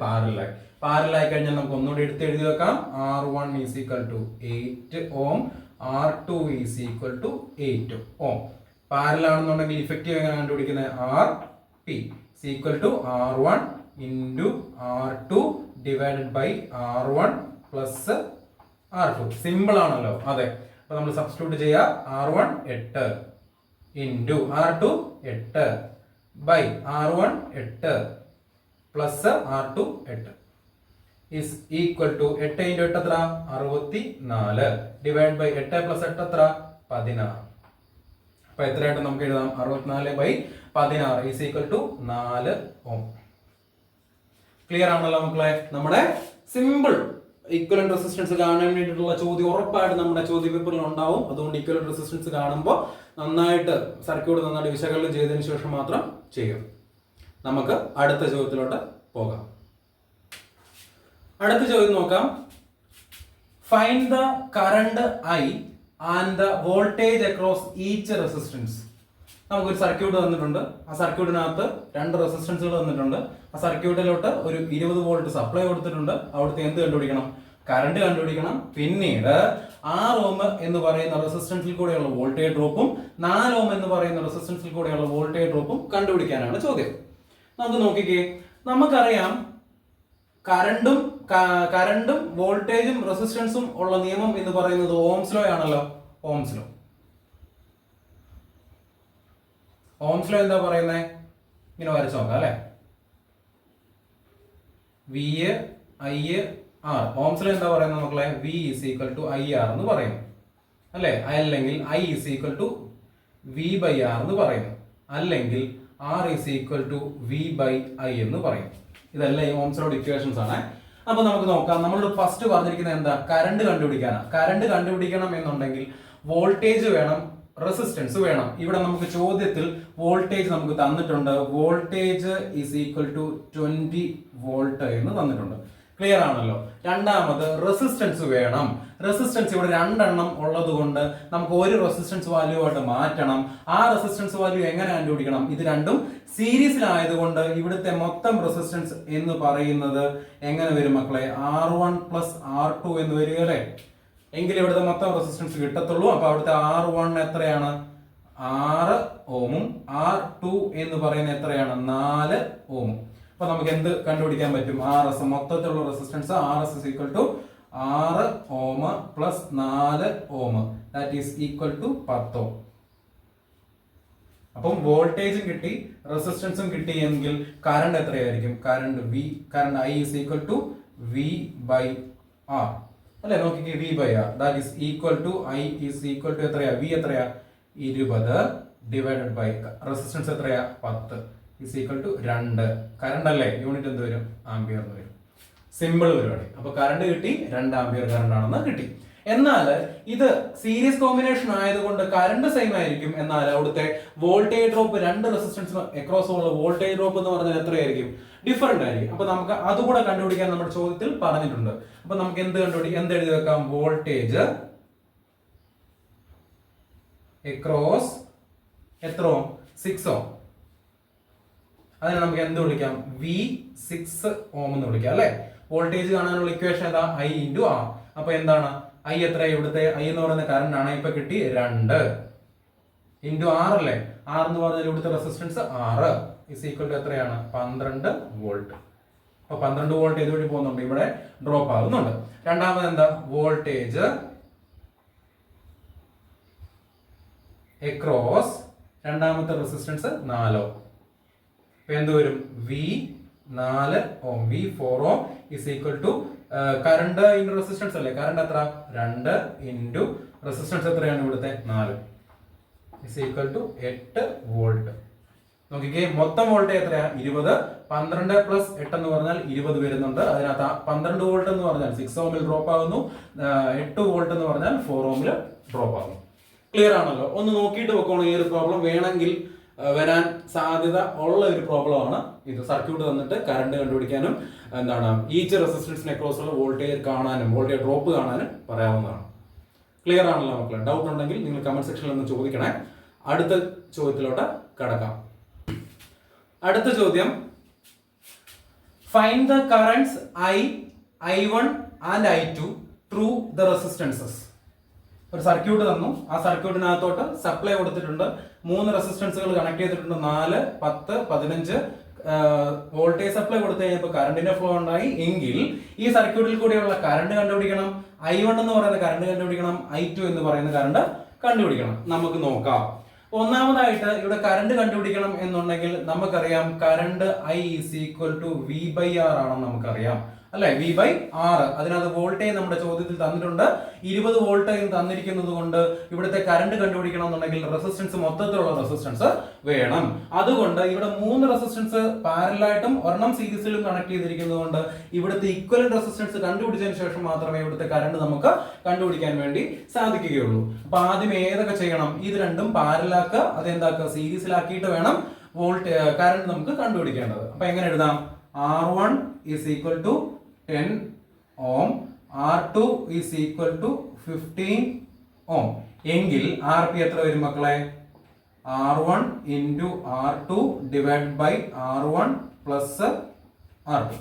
പാരലായി കഴിഞ്ഞാൽ നമുക്ക് ഒന്നുകൂടി എടുത്ത് എഴുതി വെക്കാം. R1 is equal to 8 ohm, R2 is equal to 8 ohm. പാരലാണെന്നുണ്ടെങ്കിൽ ഇഫക്റ്റീവ് എങ്ങനെ കണ്ടുപിടിക്കുന്നത്? RP is equal to R1 into R2 divided by R1 plus R2. Simple ആണല്ലോ. അതെ. അപ്പൊ നമ്മൾ സബ്സ്റ്റിറ്റ്യൂട്ട് ചെയ്യാം. R1 8 into R2 8 by R1 8 plus R2 8 is equal to 8 into 8 എത്ര? 64 divide by 8 plus 8 എത്ര? 16. അപ്പൊ എത്രയായിട്ട് നമുക്ക് എഴുതാം? 64/16 is equal to 4 ohm. Clear ആണല്ലോ മക്കളെ? നമ്മുടെ സിമ്പിൾ ഈക്വലന്റ് റെസിസ്റ്റൻസ് കാണാൻ വേണ്ടിയിട്ടുള്ള ചോദ്യം ഉറപ്പായിട്ട് നമ്മുടെ ചോദ്യ പേപ്പറിൽ ഉണ്ടാവും. അതുകൊണ്ട് ഈക്വലന്റ് റെസിസ്റ്റൻസ് കാണുമ്പോൾ നന്നായിട്ട് സർക്യൂട്ട് നന്നായിട്ട് വിശകലനം ചെയ്തതിനു ശേഷം മാത്രം ചെയ്യും. നമുക്ക് അടുത്ത ചോദ്യത്തിലോട്ട് പോകാം. അടുത്ത ചോദ്യം നോക്കാം. Find the current I and the voltage across each resistance. നമുക്കൊരു സർക്യൂട്ട് തന്നിട്ടുണ്ട്. ആ സർക്യൂട്ടിനകത്ത് 2 റെസിസ്റ്റൻസുകൾ തന്നിട്ടുണ്ട്. ആ സർക്യൂട്ടിലോട്ട് ഒരു 20 വോൾട്ട് സപ്ലൈ കൊടുത്തിട്ടുണ്ട്. അവിടുത്തെ എന്ത് കണ്ടുപിടിക്കണം? കറണ്ട് കണ്ടുപിടിക്കണം. പിന്നീട് 6 ഓം എന്ന് പറയുന്ന റെസിസ്റ്റൻസിൽ കൂടെയുള്ള വോൾട്ടേജ് ഡ്രോപ്പും 4 ഓം എന്ന് പറയുന്ന റെസിസ്റ്റൻസിൽ കൂടെയുള്ള വോൾട്ടേജ് ഡ്രോപ്പും കണ്ടുപിടിക്കാനാണ് ചോദ്യം. നമുക്ക് നോക്കിക്കേ, നമുക്കറിയാം കറണ്ടും വോൾട്ടേജും റെസിസ്റ്റൻസും ഉള്ള നിയമം എന്ന് പറയുന്നത് ഓംസ് ലോ ആണല്ലോ. ഓംസ് ലോ എന്താ പറയുന്നത്? ഇങ്ങനെ വരച്ചു നോക്കാം അല്ലെ. V I R. Ohm's law എന്താ പറയുന്നത് മക്കളെ? V is equal to I R എന്ന് പറയുന്നു അല്ലെ. അല്ലെങ്കിൽ I is equal to V by R എന്ന് പറയുന്നു. അല്ലെങ്കിൽ R is equal to V by I എന്ന് പറയും. ഇതെല്ലാം ഈ ഓംസ് ലോ ഇക്വേഷൻസ് ആണ്. അപ്പൊ നമുക്ക് നോക്കാം. നമ്മൾ ഫസ്റ്റ് പറഞ്ഞിരിക്കുന്നത് എന്താ? കറണ്ട് കണ്ടുപിടിക്കാനാണ്. കറണ്ട് കണ്ടുപിടിക്കണം എന്നുണ്ടെങ്കിൽ വോൾട്ടേജ് വേണം, റെസിസ്റ്റൻസ് വേണം. ഇവിടെ നമുക്ക് ചോദ്യത്തിൽ വോൾട്ടേജ് നമുക്ക് തന്നിട്ടുണ്ട്. Voltage is equal to 20 volt എന്ന് തന്നിട്ടുണ്ട്. ക്ലിയർ ആണല്ലോ. രണ്ടാമത് റെസിസ്റ്റൻസ് വേണം. റെസിസ്റ്റൻസ് ഇവിടെ 2 എണ്ണം ഉള്ളത് കൊണ്ട് നമുക്ക് ഒരു റെസിസ്റ്റൻസ് വാല്യൂ ആയിട്ട് മാറ്റണം. ആ റെസിസ്റ്റൻസ് വാല്യൂ എങ്ങനെ കണ്ടുപിടിക്കണം? ഇത് രണ്ടും സീരീസിലായതുകൊണ്ട് ഇവിടുത്തെ മൊത്തം റെസിസ്റ്റൻസ് എന്ന് പറയുന്നത് എങ്ങനെ വരും മക്കളെ? R1 പ്ലസ് R2 എന്ന് വരിക അല്ലേ. എങ്കിൽ ഇവിടുത്തെ മൊത്തം റെസിസ്റ്റൻസ് കിട്ടത്തുള്ളൂ. അപ്പൊ അവിടുത്തെ R1 എത്രയാണ്? 6 ഓമും R2 എന്ന് പറയുന്നത് എത്രയാണ്? 4 ഓമും. അപ്പൊ നമുക്ക് എന്ത് കണ്ടുപിടിക്കാൻ പറ്റും? RS മൊത്തത്തിലുള്ള resistance RS is equal to 6 ohm plus 4 ohm that is equal to 10 ohm. അപ്പം വോൾട്ടേജും കിട്ടി, റെസിസ്റ്റൻസും കിട്ടി എങ്കിൽ കറണ്ട് എത്രയായിരിക്കും? Current I is equal to V by R അല്ലെ. നോക്കിക്കേ, V by R that is equal to I is equal to എത്രയാ? V എത്രയാ? 20 ഡിവൈഡഡ് ബൈ റെസിസ്റ്റൻസ് എത്രയാ? 10 is equal to 2. കറണ്ട് അല്ലേ, യൂണിറ്റ് എന്ത് വരും? ആംപിയർ എന്ന് വരും. സിമ്പിൾ പരിപാടി. അപ്പൊ കറണ്ട് കിട്ടി, 2 ആംപിയർ കറണ്ട് ആണെന്ന് കിട്ടി. എന്നാൽ ഇത് സീരീസ് കോമ്പിനേഷൻ ആയതുകൊണ്ട് കറണ്ട് സെയിം ആയിരിക്കും. എന്നാൽ അവിടുത്തെ വോൾട്ടേജ് ഡ്രോപ്പ്, രണ്ട് റെസിസ്റ്റൻസ് അക്രോസ് ഉള്ള വോൾട്ടേജ് ഡ്രോപ്പ് എന്ന് പറഞ്ഞാൽ എത്രയായിരിക്കും? ഡിഫറെന്റ് ആയിരിക്കും. അപ്പൊ നമുക്ക് അതുകൂടെ കണ്ടുപിടിക്കാൻ നമ്മുടെ ചോദ്യത്തിൽ പറഞ്ഞിട്ടുണ്ട്. അപ്പൊ നമുക്ക് എന്ത് എഴുതി വെക്കാം? വോൾട്ടേജ് അക്രോസ് എത്ര ഓം? 6 ഓം. അതിനെ നമുക്ക് എന്ത് വിളിക്കാം? V6 ഓം എന്ന് വിളിക്കാം അല്ലെ. വോൾട്ടേജ് കാണാനുള്ള ഇക്വേഷൻ ഏതാ? I × R. അപ്പൊ എന്താണ് I? എത്ര? ഇവിടുത്തെ I എന്ന് പറയുന്ന കറണ്ട് ആണ്. ഇപ്പൊ കിട്ടി 2 × R അല്ലേ. R എന്ന് പറഞ്ഞാൽ ഇവിടുത്തെ റെസിസ്റ്റൻസ് 6 ഇസ് ഈക്വൽ ടു എത്രയാണ്? 12 വോൾട്ട്. അപ്പൊ 12 വോൾട്ട് ഇതുവഴി പോകുന്നുണ്ട്, ഇവിടെ ഡ്രോപ്പ് ആകുന്നുണ്ട്. രണ്ടാമത് എന്താ? വോൾട്ടേജ് അക്രോസ് രണ്ടാമത്തെ റെസിസ്റ്റൻസ് 4 ഓം. ഇപ്പൊ എന്ത് വരും? V4 ohm. V4 ohm is equal to current into resistance അല്ലേ. കറണ്ട് എത്ര? 2 ഇൻറ്റു റെസിസ്റ്റൻസ് എത്രയാണ്? ഇവിടുത്തെ 4 ഇസ് ഈക്വൽ ടു 8 വോൾട്ട്. നോക്കിക്കേ, മൊത്തം വോൾട്ടേജ് എത്രയാ? 20. 12 പ്ലസ് 8 എന്ന് പറഞ്ഞാൽ 20 വരുന്നുണ്ട്. അതിനകത്ത് 12 വോൾട്ട് എന്ന് പറഞ്ഞാൽ 6 ഓമിൽ ഡ്രോപ്പ് ആകുന്നു. 8 വോൾട്ട് എന്ന് പറഞ്ഞാൽ 4 ഓമിൽ ഡ്രോപ്പ് ആകുന്നു. ക്ലിയർ ആണല്ലോ? ഒന്ന് നോക്കിയിട്ട് വെക്കണം. ഈ ഒരു പ്രോബ്ലം വേണമെങ്കിൽ വരാൻ സാധ്യത ഉള്ള ഒരു പ്രോബ്ലം ആണ് ഇത്. സർക്യൂട്ട് തന്നിട്ട് കറണ്ട് കണ്ടുപിടിക്കാനും എന്താണ് ഈച്ച് റെസിസ്റ്റൻസിന് അക്രോസ് ഉള്ള വോൾട്ടേജ് കാണാനും വോൾട്ടേജ് ഡ്രോപ്പ് കാണാനും പറയാവുന്നതാണ്. ക്ലിയർ ആണല്ലോ മക്കളെ? ഡൗട്ട് ഉണ്ടെങ്കിൽ നിങ്ങൾ കമന്റ് സെക്ഷനിൽ ഒന്ന് ചോദിക്കണേ. അടുത്ത ചോദ്യത്തിലോട്ട് കടക്കാം. അടുത്ത ചോദ്യം, find the currents I1 and I2 through the resistances. ഒരു സർക്യൂട്ട് തന്നു. ആ സർക്യൂട്ടിനകത്തോട്ട് സപ്ലൈ കൊടുത്തിട്ടുണ്ട്. 3 റെസിസ്റ്റൻസുകൾ കണക്ട് ചെയ്തിട്ടുണ്ട്. 4, 10, 15 വോൾട്ടേജ് സപ്ലൈ കൊടുത്തു കഴിഞ്ഞപ്പോൾ കറണ്ടിന്റെ ഫ്ലോ ഉണ്ടായി എങ്കിൽ ഈ സർക്യൂട്ടിൽ കൂടിയുള്ള കറണ്ട് കണ്ടുപിടിക്കണം. I1 എന്ന് പറയുന്ന കറണ്ട് കണ്ടുപിടിക്കണം. I2 എന്ന് പറയുന്ന കറണ്ട് കണ്ടുപിടിക്കണം. നമുക്ക് നോക്കാം. ഒന്നാമതായിട്ട് ഇവിടെ കറണ്ട് കണ്ടുപിടിക്കണം എന്നുണ്ടെങ്കിൽ നമുക്കറിയാം current I is equal to V/R ആണെന്ന് നമുക്കറിയാം അല്ലെ. V/R. അതിനകത്ത് വോൾട്ടേജ് നമ്മുടെ ചോദ്യത്തിൽ തന്നിട്ടുണ്ട്. 20 വോൾട്ടേജ് തന്നിരിക്കുന്നത് കൊണ്ട് ഇവിടുത്തെ കറണ്ട് കണ്ടുപിടിക്കണം എന്നുണ്ടെങ്കിൽ റെസിസ്റ്റൻസ്, മൊത്തത്തിലുള്ള റെസിസ്റ്റൻസ് വേണം. അതുകൊണ്ട് ഇവിടെ 3 റെസിസ്റ്റൻസ് പാരലായിട്ടും ഒരെണ്ണം സീരീസിലും കണക്ട് ചെയ്തിരിക്കുന്നത് കൊണ്ട് ഇവിടുത്തെ ഈക്വലന്റ് റെസിസ്റ്റൻസ് കണ്ടുപിടിച്ചതിന് ശേഷം മാത്രമേ ഇവിടുത്തെ കറണ്ട് നമുക്ക് കണ്ടുപിടിക്കാൻ വേണ്ടി സാധിക്കുകയുള്ളൂ. അപ്പൊ ആദ്യം ഏതൊക്കെ ചെയ്യണം? ഇത് രണ്ടും പാരലാക്കുക, അതെന്താക്കുക? സീരീസിലാക്കിയിട്ട് വേണം കറണ്ട് നമുക്ക് കണ്ടുപിടിക്കേണ്ടത്. അപ്പൊ എങ്ങനെ എഴുതാം? R1 is equal to 10 ohm, R2 is equal to 15 ohm. എങ്കിൽ RP എത്ര വരും മക്കളെ? R1 into R2 divided by R1 plus R2.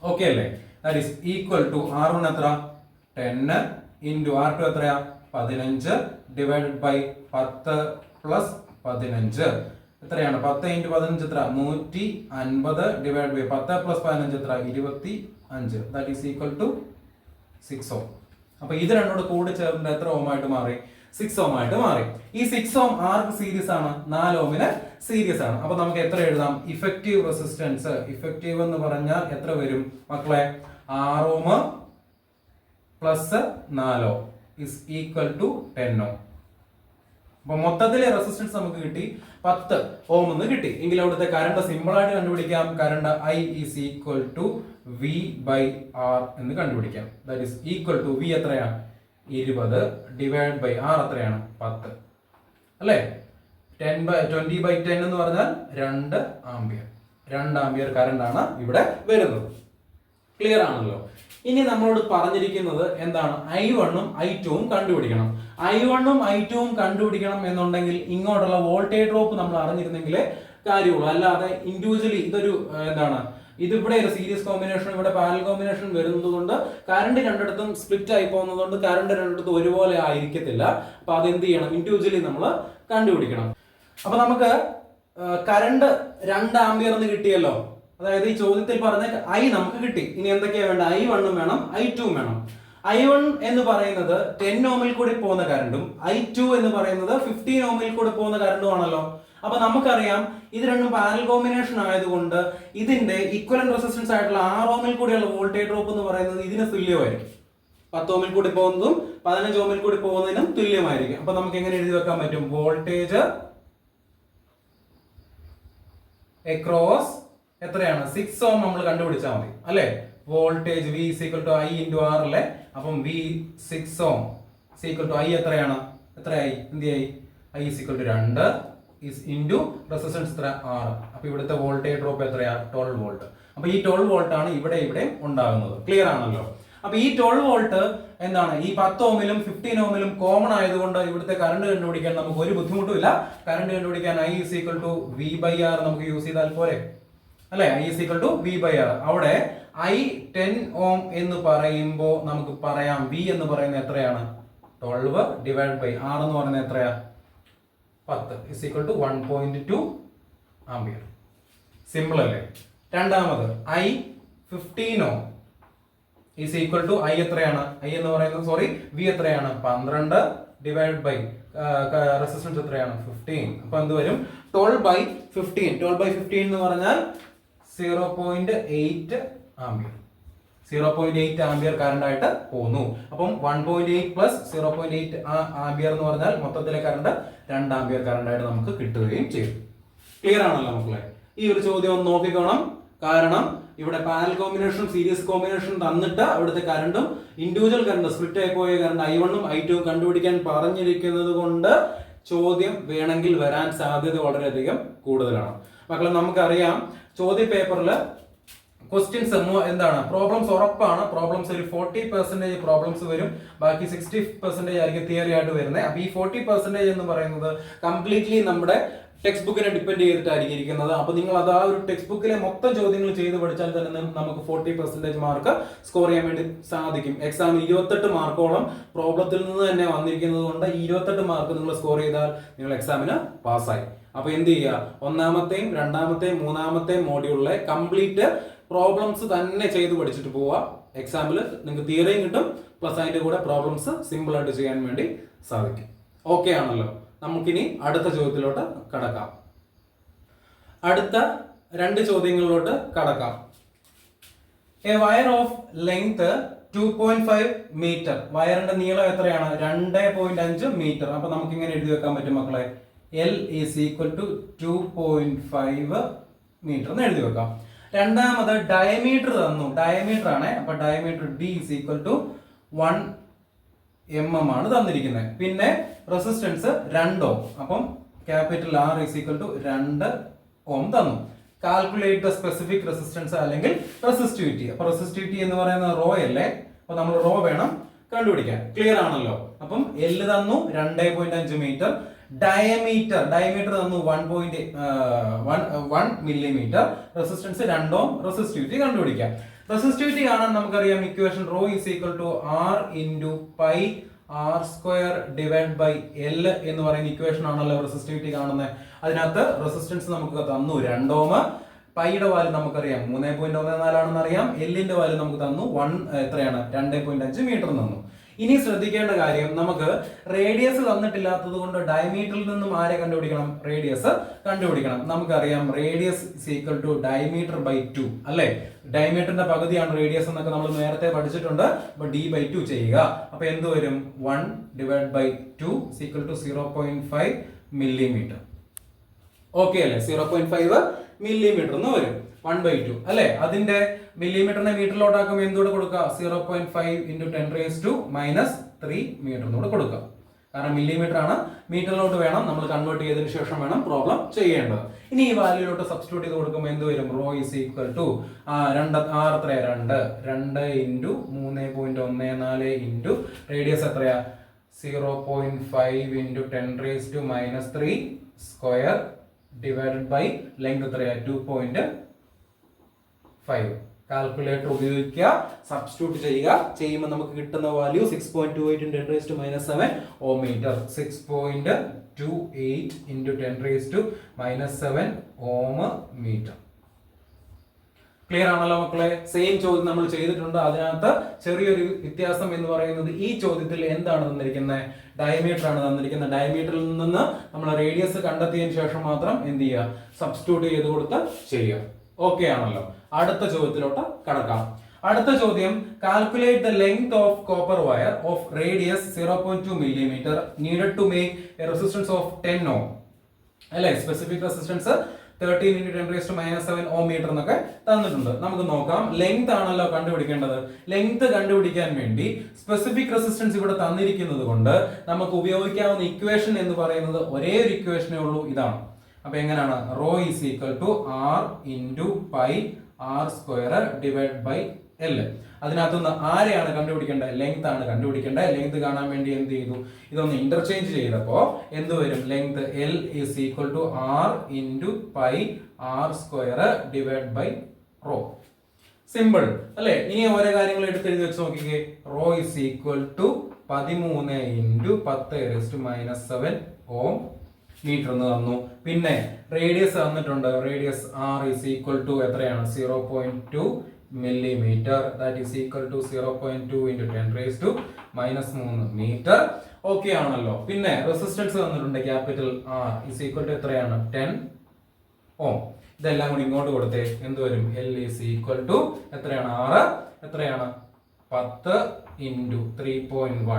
Okay അല്ലേ? That is equal to R1 എത്ര? 10 into R2 എത്രയാ? 15 divided by 10 plus 15 എത്രയാണ്? 10 into 15 എത്ര? 150 divided by 10 plus 15 എത്ര? 25. ദാറ്റ് ഈസ് ഈക്വൽ ടു 6 ഓം. അപ്പൊ ഇത് രണ്ടോട് കൂടി ചേർന്നിട്ട് എത്ര ഓം ആയിട്ട് മാറി? 6 ഓം ആയിട്ട് മാറി. ഈ 6 ഓം ആർക്ക് സീരീസ് ആണ്? 4 ഓമിന് സീരീസ് ആണ്. അപ്പൊ നമുക്ക് എത്ര എഴുതാം? ഇഫക്റ്റീവ് റെസിസ്റ്റൻസ്, ഇഫക്റ്റീവ് എന്ന് പറഞ്ഞാൽ എത്ര വരും മക്കളെ? 6 ohm plus 4 ohm is equal to 10 ohm. അപ്പൊ മൊത്തത്തിലെ റെസിസ്റ്റൻസ് നമുക്ക് കിട്ടി 10 ഓം എന്ന് കിട്ടി. എങ്കിൽ അവിടുത്തെ കറണ്ട് സിമ്പിൾ ആയിട്ട് കണ്ടുപിടിക്കാം. Current I is equal to V/R എന്ന് കണ്ടുപിടിക്കാം. That is equal to V എത്രയാണ്? 20 ഡിവൈഡ് ബൈ R എത്രയാണ്? 10 അല്ലേ. 20/10 എന്ന് പറഞ്ഞാൽ 2 ആംപിയർ. 2 ആംപിയർ കറണ്ട് ആണ് ഇവിടെ വരുന്നത്. ക്ലിയർ ആണല്ലോ? ഇനി നമ്മളോട് പറഞ്ഞിരിക്കുന്നത് എന്താണ്? I1 ഉം I2 ഉം കണ്ടുപിടിക്കണം. I1 ഉം I2 ഉം കണ്ടുപിടിക്കണം എന്നുണ്ടെങ്കിൽ ഇങ്ങോട്ടുള്ള വോൾട്ടേജ് ഡ്രോപ്പ് നമ്മൾ അറിഞ്ഞിരുന്നെങ്കിലേ കാര്യമുള്ളൂ. അല്ലാതെ ഇൻഡിവിജ്വലി ഇതൊരു എന്താണ്, ഇതിവിടെ ഒരു സീരീസ് കോമ്പിനേഷൻ, ഇവിടെ പാരലൽ കോമ്പിനേഷൻ വരുന്നത് കൊണ്ട് കറണ്ട് രണ്ടിടത്തും സ്പ്ലിറ്റ് ആയി പോകുന്നത് കൊണ്ട് കറണ്ട് രണ്ടിടത്തും ഒരുപോലെ ആയിരിക്കത്തില്ല. അപ്പൊ അതെന്ത് ചെയ്യണം? ഇൻഡിവിജ്വലി നമ്മൾ കണ്ടുപിടിക്കണം. അപ്പൊ നമുക്ക് കറണ്ട് 2 ആംപിയർ എന്ന് കിട്ടിയല്ലോ. അതായത് ഈ ചോദ്യത്തിൽ പറഞ്ഞ I നമുക്ക് കിട്ടി. ഇനി എന്തൊക്കെയാ വേണ്ട? I1 വേണം, I2 വേണം. I1 എന്ന് പറയുന്നത് 10 ഓമിൽ കൂടി പോകുന്ന കറണ്ടും I2 എന്ന് പറയുന്നത് 15 ഓമിൽ കൂടി പോകുന്ന കറണ്ടും ആണല്ലോ. അപ്പൊ നമുക്കറിയാം ഇത് രണ്ടും പാരലൽ കോമ്പിനേഷൻ ആയതുകൊണ്ട് ഇതിന്റെ ഈക്വലന്റ് റെസിസ്റ്റൻസ് ആയിട്ടുള്ള 6 ഓമിൽ കൂടിയുള്ള വോൾട്ടേജ് ഡ്രോപ്പ് എന്ന് പറയുന്നത് ഇതിന് തുല്യമായിരിക്കും. 10 ഓമിൽ കൂടി പോകുന്നതും 15 ഓമിൽ കൂടി പോകുന്നതിനും തുല്യമായിരിക്കും. അപ്പൊ നമുക്ക് എങ്ങനെ എഴുതി വെക്കാൻ പറ്റും? വോൾട്ടേജ് അക്രോസ് എത്രയാണ്? 6 ഓം നമ്മൾ കണ്ടുപിടിച്ചാൽ മതി അല്ലെ. Voltage V is equal to I into R അല്ലെ. അപ്പം V6 Om equal to I എത്രയാണ്? എത്രയായി? എന്തിയായി? I is equal to 2 is into resistance എത്ര? 6. അപ്പൊ ഇവിടുത്തെ വോൾട്ടേജ് ഡ്രോപ്പ് എത്രയാ? 12 വോൾട്ട്. അപ്പൊ ഈ 12 വോൾട്ട് ആണ് ഇവിടെ ഉണ്ടാകുന്നത്. ക്ലിയർ ആണല്ലോ? അപ്പൊ ഈ 12 വോൾട്ട് എന്താണ്? ഈ 10 ഓമിലും 15 ഓമിലും കോമൺ ആയതുകൊണ്ട് ഇവിടുത്തെ കറണ്ട് കണ്ടുപിടിക്കാൻ നമുക്ക് ഒരു ബുദ്ധിമുട്ടുമില്ല. കറണ്ട് കണ്ടുപിടിക്കാൻ I is equal to V/R നമുക്ക് യൂസ് ചെയ്താൽ പോരെ, അല്ലെ? I is equal to V/R. അവിടെ I 10 ഓം എന്ന് പറയുമ്പോൾ നമുക്ക് പറയാം V എന്ന് പറയുന്നത് എത്രയാണ്? 12 ഡിവൈഡ് ബൈ R എന്ന് പറയുന്നത് എത്രയാ? 10 is equal to 1.2 ampere. Simple അല്ലേ? രണ്ടാമത് I 15 Om is equal to I എത്രയാണ്? I എന്ന് പറയുന്നത് V എത്രയാണ്? 12 ഡിവൈഡ് ബൈ റെസിസ്റ്റൻസ് എത്രയാണ്? 15. അപ്പൊ എന്ത് വരും? 12 by 15. 12 by 15 എന്ന് പറഞ്ഞാൽ 0.8 ആംപിയർ. 0.8 ആംപിയർ കറണ്ട് ആയിട്ട് പോകുന്നു. അപ്പം 1.8 പ്ലസ് 0.8 ആംപിയർ എന്ന് പറഞ്ഞാൽ മൊത്തത്തിലെ കറണ്ട് 2 ആംപിയർ കറണ്ട് ആയിട്ട് നമുക്ക് കിട്ടുകയും ചെയ്യും. ക്ലിയർ ആണല്ലോ മക്കളെ? ഈ ഒരു ചോദ്യം ഒന്ന് നോക്കിക്കോണം. കാരണം ഇവിടെ പാരലൽ കോമ്പിനേഷൻ സീരീസ് കോമ്പിനേഷൻ തന്നിട്ട് അവിടുത്തെ കറണ്ടും ഇൻഡിവിജ്വൽ കറണ്ട് സ്പ്ലിറ്റ് ആയി പോയ കറണ്ട് I1 ഉം I2 ഉം കണ്ടുപിടിക്കാൻ പറഞ്ഞിരിക്കുന്നത് കൊണ്ട് ചോദ്യം വേണമെങ്കിൽ വരാൻ സാധ്യത വളരെയധികം കൂടുതലാണ്. മക്കളെ നമുക്കറിയാം ചോദ്യ പേപ്പറിൽ ക്വസ്റ്റ്യൻസ് എന്താണ്? പ്രോബ്ലംസ് ഉറപ്പാണ്. പ്രോബ്ലംസ് ഒരു 40% പ്രോബ്ലംസ് വരും, ബാക്കി 60% ആയിരിക്കും തിയറി ആയിട്ട് വരുന്നത്. അപ്പൊ ഈ 40% എന്ന് പറയുന്നത് കംപ്ലീറ്റ്ലി നമ്മുടെ ടെക്സ്റ്റ് ബുക്കിനെ ഡിപ്പെൻഡ് ചെയ്തിട്ടായിരിക്കും ഇരിക്കുന്നത്. അപ്പൊ നിങ്ങൾ അത് ആ ഒരു ടെക്സ്റ്റ് ബുക്കിലെ മൊത്തം ചോദ്യങ്ങൾ ചെയ്ത് പഠിച്ചാൽ തന്നെ നമുക്ക് 40% മാർക്ക് സ്കോർ ചെയ്യാൻ വേണ്ടി സാധിക്കും. എക്സാമിൽ 28 മാർക്കോളം പ്രോബ്ലത്തിൽ നിന്ന് തന്നെ വന്നിരിക്കുന്നത് കൊണ്ട് 28 മാർക്ക് നിങ്ങൾ സ്കോർ ചെയ്താൽ നിങ്ങൾ എക്സാമിന് പാസ്സായി. അപ്പൊ എന്ത് ചെയ്യുക? ഒന്നാമത്തെയും രണ്ടാമത്തെയും മൂന്നാമത്തെയും മോഡ്യൂളിലെ കംപ്ലീറ്റ് പ്രോബ്ലംസ് തന്നെ ചെയ്ത് പഠിച്ചിട്ട് പോവുക. എക്സാമിൽ നിങ്ങൾക്ക് തിയറിയും കിട്ടും, പ്ലസ് അതിന്റെ കൂടെ പ്രോബ്ലംസ് സിമ്പിൾ ആയിട്ട് ചെയ്യാൻ വേണ്ടി സാധിക്കും. ഓക്കെ ആണല്ലോ? നമുക്കിനി അടുത്ത ചോദ്യത്തിലോട്ട് കടക്കാം. അടുത്ത 2 ചോദ്യങ്ങളിലോട്ട് കടക്കാം. A wire of length 2.5 metre. വയറിന്റെ നീളം എത്രയാണ്? 2.5 മീറ്റർ. അപ്പൊ നമുക്ക് ഇങ്ങനെ എഴുതി വെക്കാൻ പറ്റും മക്കളെ, L is equal to 2.5 metre എന്ന് എഴുതി വെക്കാം. രണ്ടാമത് ഡയമീറ്റർ തന്നു. ഡയമീറ്റർ ആണ്. അപ്പൊ diameter D is equal to 1 mm ആണ് തന്നിരിക്കുന്നത്. പിന്നെ റെസിസ്റ്റൻസ് 2 ഓം. അപ്പം capital R is equal to 2 ഓം തന്നു. കാൽക്കുലേറ്റ് ദ സ്പെസിഫിക് റെസിസ്റ്റൻസ് അല്ലെങ്കിൽ റെസിസ്റ്റിവിറ്റി. അപ്പൊ റെസിസ്റ്റിവിറ്റി എന്ന് പറയുന്നത് റോ അല്ലേ? അപ്പൊ നമ്മൾ റോ വേണം കണ്ടുപിടിക്കാൻ. ക്ലിയർ ആണല്ലോ? അപ്പം L തന്നു 2.5 മീറ്റർ. ഡയമീറ്റർ തന്നു 1 മില്ലിമീറ്റർ. Resistance 2 ohm. റെസിസ്റ്റിവിറ്റി കണ്ടുപിടിക്കാം. റെസിസ്റ്റിവിറ്റി കാണാൻ നമുക്കറിയാം equation rho is equal to R into pi R square divide by L എന്ന് പറയുന്ന ഇക്വേഷൻ ആണല്ലോ റെസിസ്റ്റിവിറ്റി കാണുന്നത്. അതിനകത്ത് റെസിസ്റ്റൻസ് നമുക്ക് തന്നു 2 ഓം. പൈയുടെ വാല്യൂ നമുക്കറിയാം 3.14 ആണെന്ന് അറിയാം. എല്ലിന്റെ വാല്യൂ നമുക്ക് തന്നു എത്രയാണ്? 2.5 മീറ്റർ തന്നു. ഇനി ശ്രദ്ധിക്കേണ്ട കാര്യം, നമുക്ക് റേഡിയസ് തന്നിട്ടില്ലാത്തത് കൊണ്ട് ഡയമീറ്ററിൽ നിന്നും ആരെ കണ്ടുപിടിക്കണം? റേഡിയസ് കണ്ടുപിടിക്കണം. നമുക്കറിയാം radius is equal to diameter by 2 അല്ലെ? ഡയമീറ്ററിന്റെ പകുതിയാണ് റേഡിയസ് എന്നൊക്കെ നമ്മൾ നേരത്തെ പഠിച്ചിട്ടുണ്ട്. അപ്പൊ D/2 ചെയ്യുക. അപ്പൊ എന്ത് വരും? 1 divide by 2 is equal to 0.5 millimetre. Okay അല്ലെ? 0.5 മില്ലിമീറ്റർ എന്ന് വരും. 1/2 അല്ലെ? അതിന്റെ മില്ലിമീറ്ററിനെ മീറ്ററിലോട്ടാക്കുമ്പോൾ എന്തുകൂടെ കൊടുക്കുക? 0.5 ഇൻറ്റു 10⁻³ മീറ്റർ കൂടെ കൊടുക്കുക. കാരണം മില്ലിമീറ്റർ ആണ്. മീറ്ററിലോട്ട് വേണം നമ്മൾ കൺവേർട്ട് ചെയ്തതിനു ശേഷം വേണം പ്രോബ്ലം ചെയ്യേണ്ടത്. ഇനി ഈ വാല്യൂലോട്ട് സബ്സ്റ്റിറ്റ്യൂട്ട് ചെയ്ത് കൊടുക്കുമ്പോൾ എന്ത് വരും? റോ ഈസ് ഈക്വൽ ടു 2 എത്രയാ? 2 ഇൻറ്റു 3.14 ഇൻറ്റു റേഡിയസ് എത്രയാ? 0.5 into 10⁻³ square divided by length എത്രയാ? 2.5. കാൽക്കുലേറ്റർ ഉപയോഗിക്കുക, സബ്സ്റ്റിറ്റ്യൂട്ട് ചെയ്യുമ്പോൾ നമുക്ക് കിട്ടുന്ന value 6.28 × 10⁻⁷ ohm metre. 6.28 × 10⁻⁷ ohm metre. Clear ആണല്ലോ മക്കളെ? സെയിം ചോദ്യം നമ്മൾ ചെയ്തിട്ടുണ്ട്. അതിനകത്ത് ചെറിയൊരു വ്യത്യാസം എന്ന് പറയുന്നത് ഈ ചോദ്യത്തിൽ എന്താണ് തന്നിരിക്കുന്നത്? ഡയമീറ്റർ ആണ് തന്നിരിക്കുന്നത്. ഡയമീറ്ററിൽ നിന്ന് നമ്മൾ റേഡിയസ് കണ്ടെത്തിയതിനു ശേഷം മാത്രം എന്ത് ചെയ്യുക? സബ്സ്റ്റിറ്റ്യൂട്ട് ചെയ്ത് കൊടുത്ത് ചെയ്യുക. ഓക്കെ ആണല്ലോ? അടുത്ത ചോദ്യത്തിലോട്ട് കടക്കാം. അടുത്ത ചോദ്യം, calculate the length of copper wire of radius 0.2 millimetre needed to make a resistance of 10 ohm അല്ലെ? സ്പെസിഫിക് റെസിസ്റ്റൻസ് 13 × 10⁻⁷ ഓം മീറ്റർ എന്നൊക്കെ തന്നിട്ടുണ്ട്. നമുക്ക് നോക്കാം. ലെങ്ത് ആണല്ലോ കണ്ടുപിടിക്കേണ്ടത്. ലെങ്ത് കണ്ടുപിടിക്കാൻ വേണ്ടി സ്പെസിഫിക് റെസിസ്റ്റൻസ് ഇവിടെ തന്നിരിക്കുന്നത് കൊണ്ട് നമുക്ക് ഉപയോഗിക്കാവുന്ന ഇക്വേഷൻ എന്ന് പറയുന്നത് ഒരേ ഒരു ഇക്വേഷനേ ഉള്ളൂ, ഇതാണ്. അപ്പൊ എങ്ങനെയാണ്? Rho is equal to R into pi R square divide by L. അതിനകത്തുനിന്ന് ആരെയാണ് കണ്ടുപിടിക്കേണ്ടത്? ലെങ്ത് ആണ് കണ്ടുപിടിക്കേണ്ടത്. ലെങ്ത് കാണാൻ വേണ്ടി എന്ത് ചെയ്തു? ഇതൊന്ന് ഇന്റർചേഞ്ച് ചെയ്തപ്പോ എന്ത് വരും? Length L is equal to R into pi R square divide by rho. Simple അല്ലെ? ഇനി ഓരോ കാര്യങ്ങൾ എടുത്തെഴുതി വെച്ച് നോക്കിക്കേ. Rho is equal to 13 × 10⁻⁷ ohm metre എന്ന് തന്നു. പിന്നെ റേഡിയസ് തന്നിട്ടുണ്ട്. Radius R is equal to എത്രയാണ്? 0.2 millimeter. That is equal to 0.2 × 10⁻³ മീറ്റർ. ഓക്കെ ആണല്ലോ. പിന്നെ റെസിസ്റ്റൻസ് തന്നിട്ടുണ്ട്. Capital R is equal to എത്രയാണ്? 10 ഓം. ഇതെല്ലാം കൂടി ഇങ്ങോട്ട് കൊടുത്തേ. എന്ത് വരും? എൽ ഈസ് ഈക്വൽ ടു എത്രയാണ്? ആറ് എത്രയാണ്? 10 × 3.14 ×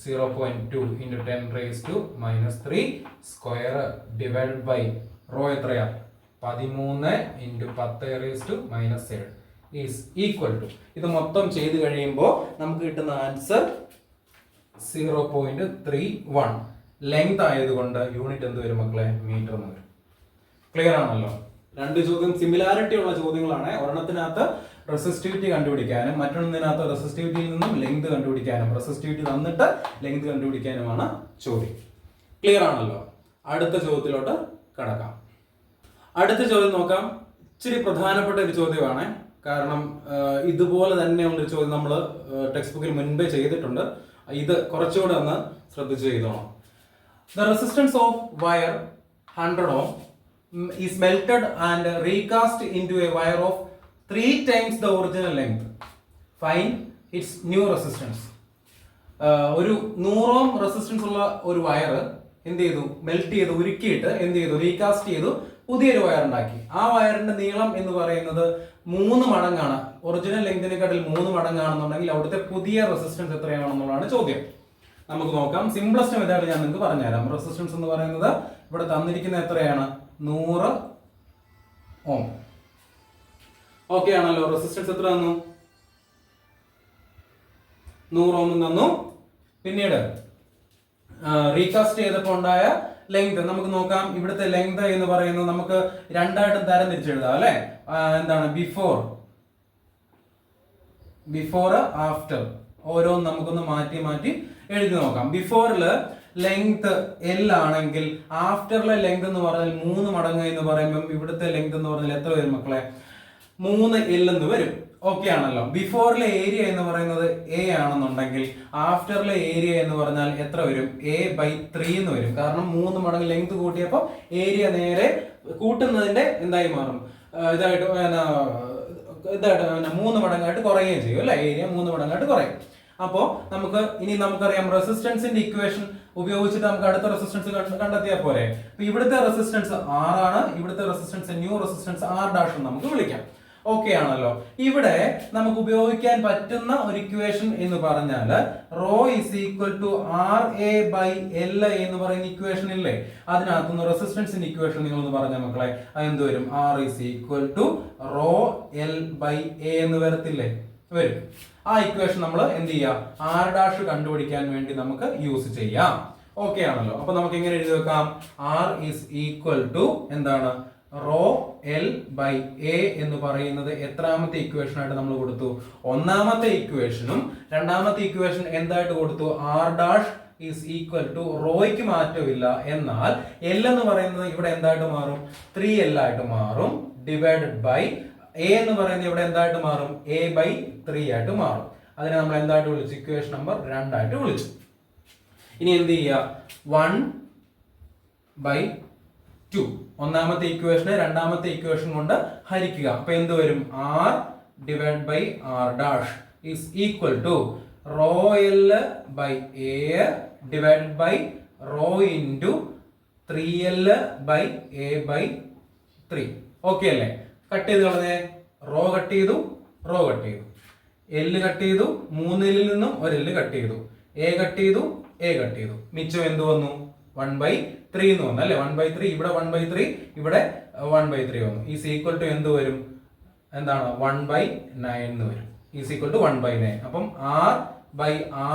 0.2 × 10⁻³ സ്ക്വയർ ഡിവൈഡ് ബൈ റോ എത്രയാ? 13 × 10⁻⁷ ഈസ് ഈക്വൽ ടു. ഇത് മൊത്തം ചെയ്ത് കഴിയുമ്പോൾ നമുക്ക് കിട്ടുന്ന ആൻസർ 0.31. ലെങ്ത് ആയതുകൊണ്ട് യൂണിറ്റ് എന്ത് വരും മക്കളെ? മീറ്റർ എന്ന് വരും. ക്ലിയർ ആണല്ലോ? രണ്ട് ചോദ്യം സിമിലാരിറ്റി ഉള്ള ചോദ്യങ്ങളാണ്. ഒരെണ്ണത്തിനകത്ത് റെസിസ്റ്റിവിറ്റി കണ്ടുപിടിക്കാനും മറ്റൊന്നിനകത്ത് റെസിസ്റ്റിവിറ്റിയിൽ നിന്നും ലെങ്ത് കണ്ടുപിടിക്കാനും, റെസിസ്റ്റിവിറ്റി തന്നിട്ട് ലെങ്ത് കണ്ടുപിടിക്കാനുമാണ് ചോദ്യം. ക്ലിയർ ആണല്ലോ? അടുത്ത ചോദ്യത്തിലോട്ട് കടക്കാം. അടുത്ത ചോദ്യം നോക്കാം. ഇച്ചിരി പ്രധാനപ്പെട്ട ഒരു ചോദ്യമാണ്. കാരണം ഇതുപോലെ തന്നെയുള്ളൊരു ചോദ്യം നമ്മൾ ടെക്സ്റ്റ് ബുക്കിൽ മുൻപേ ചെയ്തിട്ടുണ്ട്. ഇത് കുറച്ചുകൂടെ ഒന്ന് ശ്രദ്ധിച്ച് ചെയ്തോണം. The resistance of wire 100 ohm is melted and recast into a wire of 3 times the original length. Find its new resistance. ഒരു 100 ഓം റെസിസ്റ്റൻസ് ഉള്ള ഒരു വയർ എന്ത് ചെയ്തു? മെൽറ്റ് ചെയ്ത് ഉരുക്കിയിട്ട് എന്ത് ചെയ്തു? റീകാസ്റ്റ് ചെയ്തു പുതിയൊരു വയർ ഉണ്ടാക്കി. ആ വയറിന്റെ നീളം എന്ന് പറയുന്നത് 3 മടങ്ങാണ്. ഒറിജിനൽ ലെങ്തിനെക്കാട്ടിൽ 3 മടങ്ങാണെന്നുണ്ടെങ്കിൽ അവിടുത്തെ പുതിയ റെസിസ്റ്റൻസ് എത്രയാണെന്നുള്ളതാണ് ചോദ്യം. നമുക്ക് നോക്കാം. സിംപ്ലസ്റ്റ് മെത്തേഡ് ഞാൻ നിങ്ങൾക്ക് പറഞ്ഞുതരാം. റെസിസ്റ്റൻസ് എന്ന് പറയുന്നത് ഇവിടെ തന്നിരിക്കുന്ന എത്രയാണ്? 100 ഓം. ഓക്കെ ആണല്ലോ? റെസിസ്റ്റൻസ് എത്ര തന്നു? 100 ഓം തന്നു. പിന്നീട് റീകാസ്റ്റ് ചെയ്തപ്പോൾ ഉണ്ടായ ലെങ്ത് നമുക്ക് നോക്കാം. ഇവിടുത്തെ ലെങ്ത് എന്ന് പറയുന്നത് നമുക്ക് രണ്ടായിട്ട് തരം തിരിച്ചെഴുതാം അല്ലെ? എന്താണ്? Before after. ഓരോന്നും നമുക്കൊന്ന് മാറ്റി മാറ്റി എഴുതി നോക്കാം. ബിഫോറില് ലെങ്ത് എൽ ആണെങ്കിൽ ആഫ്റ്ററിലെ ലെങ്ത് എന്ന് പറഞ്ഞാൽ 3 മടങ്ങ് എന്ന് പറയുമ്പോൾ ഇവിടുത്തെ ലെങ്ത് എന്ന് പറഞ്ഞാൽ എത്ര വരും മക്കളെ? 3L എന്ന് വരും. ഓക്കെ ആണല്ലോ? ബിഫോറിലെ ഏരിയ എന്ന് പറയുന്നത് എ ആണെന്നുണ്ടെങ്കിൽ ആഫ്റ്ററിലെ ഏരിയ എന്ന് പറഞ്ഞാൽ എത്ര വരും? A/3 എന്ന് വരും. കാരണം 3 മടങ്ങ് ലെങ്ത് കൂട്ടിയപ്പോൾ ഏരിയ നേരെ കൂട്ടുന്നതിന്റെ എന്തായി മാറും? ഇതായിട്ട് 3 മടങ്ങായിട്ട് കുറയുകയും ചെയ്യും അല്ലെ? ഏരിയ 3 മടങ്ങായിട്ട് കുറയും. അപ്പോ നമുക്കറിയാം റെസിസ്റ്റൻസിന്റെ ഇക്വേഷൻ ഉപയോഗിച്ചിട്ട് നമുക്ക് അടുത്ത റെസിസ്റ്റൻസ് കണ്ടെത്തിയാൽ പോരെ. ഇവിടുത്തെ റെസിസ്റ്റൻസ് R ആണ്. ഇവിടുത്തെ റെസിസ്റ്റൻസ് ന്യൂ റെസിസ്റ്റൻസ് R' എന്ന് നമുക്ക് വിളിക്കാം. ഓക്കെ ആണല്ലോ? ഇവിടെ നമുക്ക് ഉപയോഗിക്കാൻ പറ്റുന്ന ഒരു ഇക്വേഷൻ എന്ന് പറഞ്ഞാൽ raw is equal to RA/L എന്ന് പറയുന്ന ഇക്വേഷൻ ഇല്ലേ? അതിനകത്തുനിന്ന് റെസിസ്റ്റൻസിന്റെ ഇക്വേഷൻ നിങ്ങൾ ഒന്ന് പറഞ്ഞ മക്കളെ. അതെന്ത് വരും? R is equal to rho L/A എന്ന് വരത്തില്ലേ? വരും. ആ ഇക്വേഷൻ നമ്മൾ എന്ത് ചെയ്യാം? R' കണ്ടുപിടിക്കാൻ വേണ്ടി നമുക്ക് യൂസ് ചെയ്യാം. ഓക്കെ ആണല്ലോ? അപ്പൊ നമുക്ക് എങ്ങനെ എഴുതി വെക്കാം? R ഈസ് ഈക്വൽ ടു എന്താണ്? റോ L/A എന്ന് പറയുന്നത് എത്രാമത്തെ ഇക്വേഷൻ ആയിട്ട് നമ്മൾ കൊടുത്തു? ഒന്നാമത്തെ ഇക്വേഷനും രണ്ടാമത്തെ ഇക്വേഷൻ എന്തായിട്ട് കൊടുത്തു? R' ഈസ് ഈക്വൽ ടു റോയ്ക്ക് മാറ്റമില്ല. എന്നാൽ L എന്ന് പറയുന്നത് ഇവിടെ എന്തായിട്ട് മാറും? 3L ആയിട്ട് മാറും. ഡിവൈഡഡ് ബൈ A എന്ന് പറയുന്നത് ഇവിടെ എന്തായിട്ട് മാറും? A/3 ആയിട്ട് മാറും. അതിനെ നമ്മൾ എന്തായിട്ട് വിളിച്ചു? ഇക്വേഷൻ നമ്പർ 2 ആയിട്ട് വിളിച്ചു. ഇനി എന്ത് ചെയ്യുക? 1/2 ഒന്നാമത്തെ ഇക്വേഷനെ രണ്ടാമത്തെ ഇക്വേഷൻ കൊണ്ട് ഹരിക്കുക. അപ്പൊ എന്ത് വരും? R divide by R' is equal to rho L/A divided by rho into 3L/A/3. Okay അല്ലേ? കട്ട് ചെയ്ത് കളഞ്ഞേ. റോ കട്ട് ചെയ്തു, റോ കട്ട് ചെയ്തു, L കട്ട് ചെയ്തു, 3L നിന്നും ഒരു L കട്ട് ചെയ്തു, A കട്ട് ചെയ്തു, A കട്ട് ചെയ്തു. മിച്ചം എന്ത് വന്നു? 1/3 എന്ന് വന്നു അല്ലെ. 1/3 ഇവിടെ 1/3 ഇവിടെ 1/3 വന്നു. ഈസ് ഈക്വൽ ടു എന്ത് വരും? എന്താണ്? 1/9 എന്ന് വരും. Is equal to 1/9. അപ്പം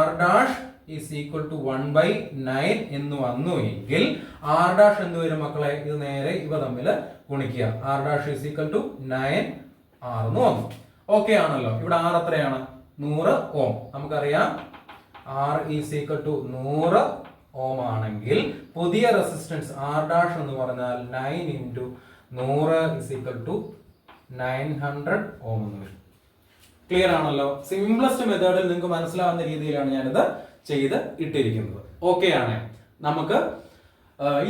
r/r' ഈസ് ഈക്വൽ ടു 1/9 എന്ന് വന്നു എങ്കിൽ r' എന്ത് വരും മക്കളെ? ഇത് നേരെ ഇവ തമ്മിൽ ഗുണിക്കുക. r' is equal to 9r എന്ന് വന്നു. ഓക്കെ ആണല്ലോ. ഇവിടെ r എത്രയാണ്? 100 ഓം. നമുക്കറിയാം r ഈസ് ഈക്വൽ ടു 100 ഓം ആണെങ്കിൽ പുതിയ റെസിസ്റ്റൻസ് r' എന്ന് പറഞ്ഞാൽ 9 ഇൻറ്റു 100 ഈസ് ഈക്വൽ ടു 900 ഓം എന്ന് വരും. ക്ലിയർ ആണല്ലോ. സിംപ്ലസ്റ്റ് മെത്തേഡിൽ നിങ്ങൾക്ക് മനസ്സിലാവുന്ന രീതിയിലാണ് ഞാനിത് ചെയ്ത് ഇട്ടിരിക്കുന്നത്. ഓക്കെ ആണ്. നമുക്ക്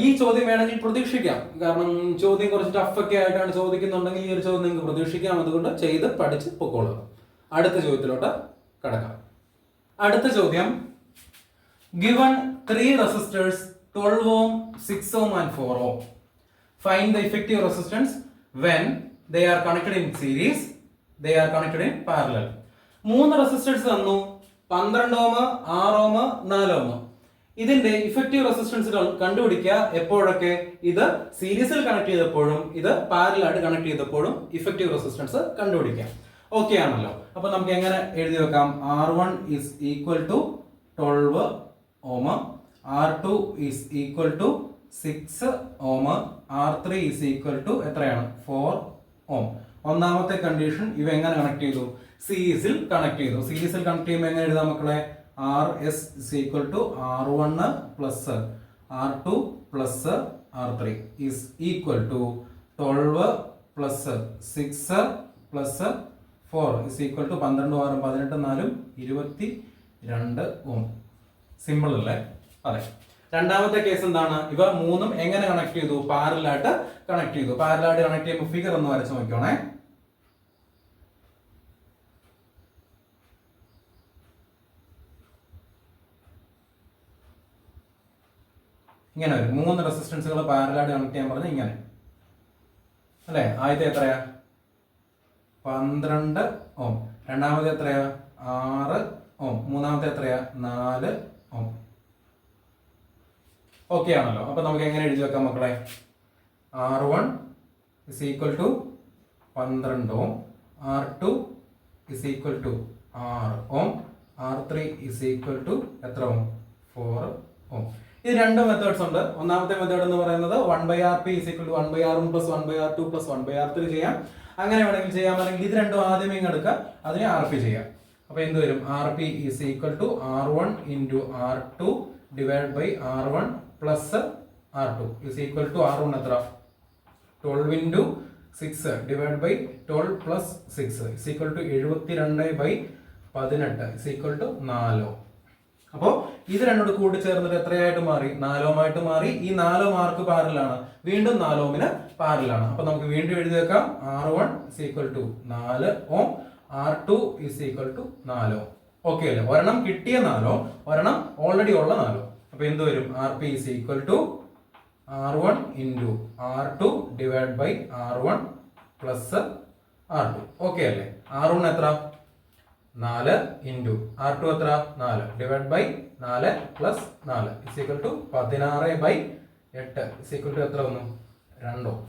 ഈ ചോദ്യം വേണമെങ്കിൽ പ്രതീക്ഷിക്കാം. കാരണം ചോദ്യം കുറച്ച് ടഫൊക്കെ ആയിട്ടാണ് ചോദിക്കുന്നുണ്ടെങ്കിൽ ഈ ഒരു ചോദ്യം നിങ്ങൾക്ക് പ്രതീക്ഷിക്കാം. അതുകൊണ്ട് ചെയ്ത് പഠിച്ച് പൊക്കോളുക. അടുത്ത ചോദ്യത്തിലോട്ട് കടക്കാം. അടുത്ത ചോദ്യം, given 3 resistors 12 ohm, 6 ohm and 4 ohm. Find the effective resistance when they are connected in series, they are connected in parallel. 3 resistance തന്നു, 12 ഓം, 6 ഓം, 4 ഓം. ഇതിന്റെ ഇഫക്റ്റീവ് റെസിസ്റ്റൻസുകൾ കണ്ടുപിടിക്കുക. എപ്പോഴൊക്കെ? ഇത് സീരീസിൽ കണക്ട് ചെയ്തപ്പോഴും ഇത് പാരലൽ ആയിട്ട് കണക്ട് ചെയ്തപ്പോഴും ഇഫക്റ്റീവ് റെസിസ്റ്റൻസ് കണ്ടുപിടിക്കാം. ഓക്കെ ആണല്ലോ. അപ്പൊ നമുക്ക് എങ്ങനെ എഴുതി വെക്കാം? R1 is equal to 12 ohm, R2 is equal to 6 ohm, R3 is equal to എത്രയാണ്? 4 ohm. ഒന്നാമത്തെ കണ്ടീഷൻ ഇവ എങ്ങനെ കണക്ട് ചെയ്തു? സീരീസിൽ കണക്ട് ചെയ്തു. സീരീസിൽ കണക്ട് ചെയ്യുമ്പോൾ എങ്ങനെ എഴുതാം മക്കളെ? RS is equal to R1 plus R2 plus R3 is equal to 12 plus 6 plus 4 is equal to 12 6 18 4 22 Om. Simple അല്ലേ? അതെ. രണ്ടാമത്തെ കേസ് എന്താണ്? ഇവ മൂന്നും എങ്ങനെ കണക്ട് ചെയ്തു? പാരലായിട്ട് കണക്ട് ചെയ്തു. പാരലായിട്ട് കണക്ട് ചെയ്യുമ്പോൾ ഫിഗർ ഒന്ന് വരച്ച് നോക്കിയോണേ. ഇങ്ങനെ വരും. 3 റെസിസ്റ്റൻസുകൾ പാരലായിട്ട് കണക്ട് ചെയ്യാൻ പറഞ്ഞാൽ ഇങ്ങനെ അല്ലേ? ആദ്യത്തെ എത്രയാ? 12 ഓം. രണ്ടാമത്തെ എത്രയാ? 6 ഓം. മൂന്നാമത്തെ എത്രയാ? 4 ഓം. ഓക്കെ ആണല്ലോ. അപ്പൊ നമുക്ക് എങ്ങനെ എഴുതി വെക്കാം മക്കളെ? R1 is equal to 12 ohm, R2 is equal to 6 Om, R3 is equal to എത്ര ഓം? 4 ഓം. ഇത് രണ്ട് മെത്തേഡ്സ് ഉണ്ട്. ഒന്നാമത്തെ മെത്തേഡ് എന്ന് പറയുന്നത് 1/Rp is equal to 1/R1 plus 1/R2 plus 1/R3 ചെയ്യാം. അങ്ങനെ വേണമെങ്കിൽ ചെയ്യാം. അല്ലെങ്കിൽ ഇത് രണ്ടും ആദ്യമേ എടുക്കുക, അതിനെ RP ചെയ്യാം. അപ്പൊ എന്ത് വരും? RP is equal to R1 into R2 divided by R1 plus R2 is equal to R1 എത്ര? 12 into 6 divided by 12 plus 6 is equal to 72/18 is equal to 4. അപ്പോൾ ഇത് രണ്ടോട് കൂടി ചേർന്നിട്ട് എത്രയായിട്ട് മാറി? 4 ഓമായിട്ട് മാറി. ഈ 4 മാർക്ക് പാരലാണ്, വീണ്ടും 4 ഓമിന് പാരലാണ്. അപ്പൊ നമുക്ക് വീണ്ടും എഴുതി വെക്കാം. R1 is equal to 4 ohm, R2 is equal to 4 ohm. Okay അല്ലേ? ഒരെണ്ണം കിട്ടിയ 4 ഓം, ഒരെണ്ണം ഓൾറെഡി ഉള്ള 4 ഓം. അപ്പൊ എന്ത് വരും? RP is equal to R1 into R2 divided by R1 plus R2. Okay അല്ലേ? R1 എത്ര? 4 into R2 എത്ര? 4 divided by 4 plus 4 is equal to 16/8 is equal to എത്ര വന്നു? 2 ഓം.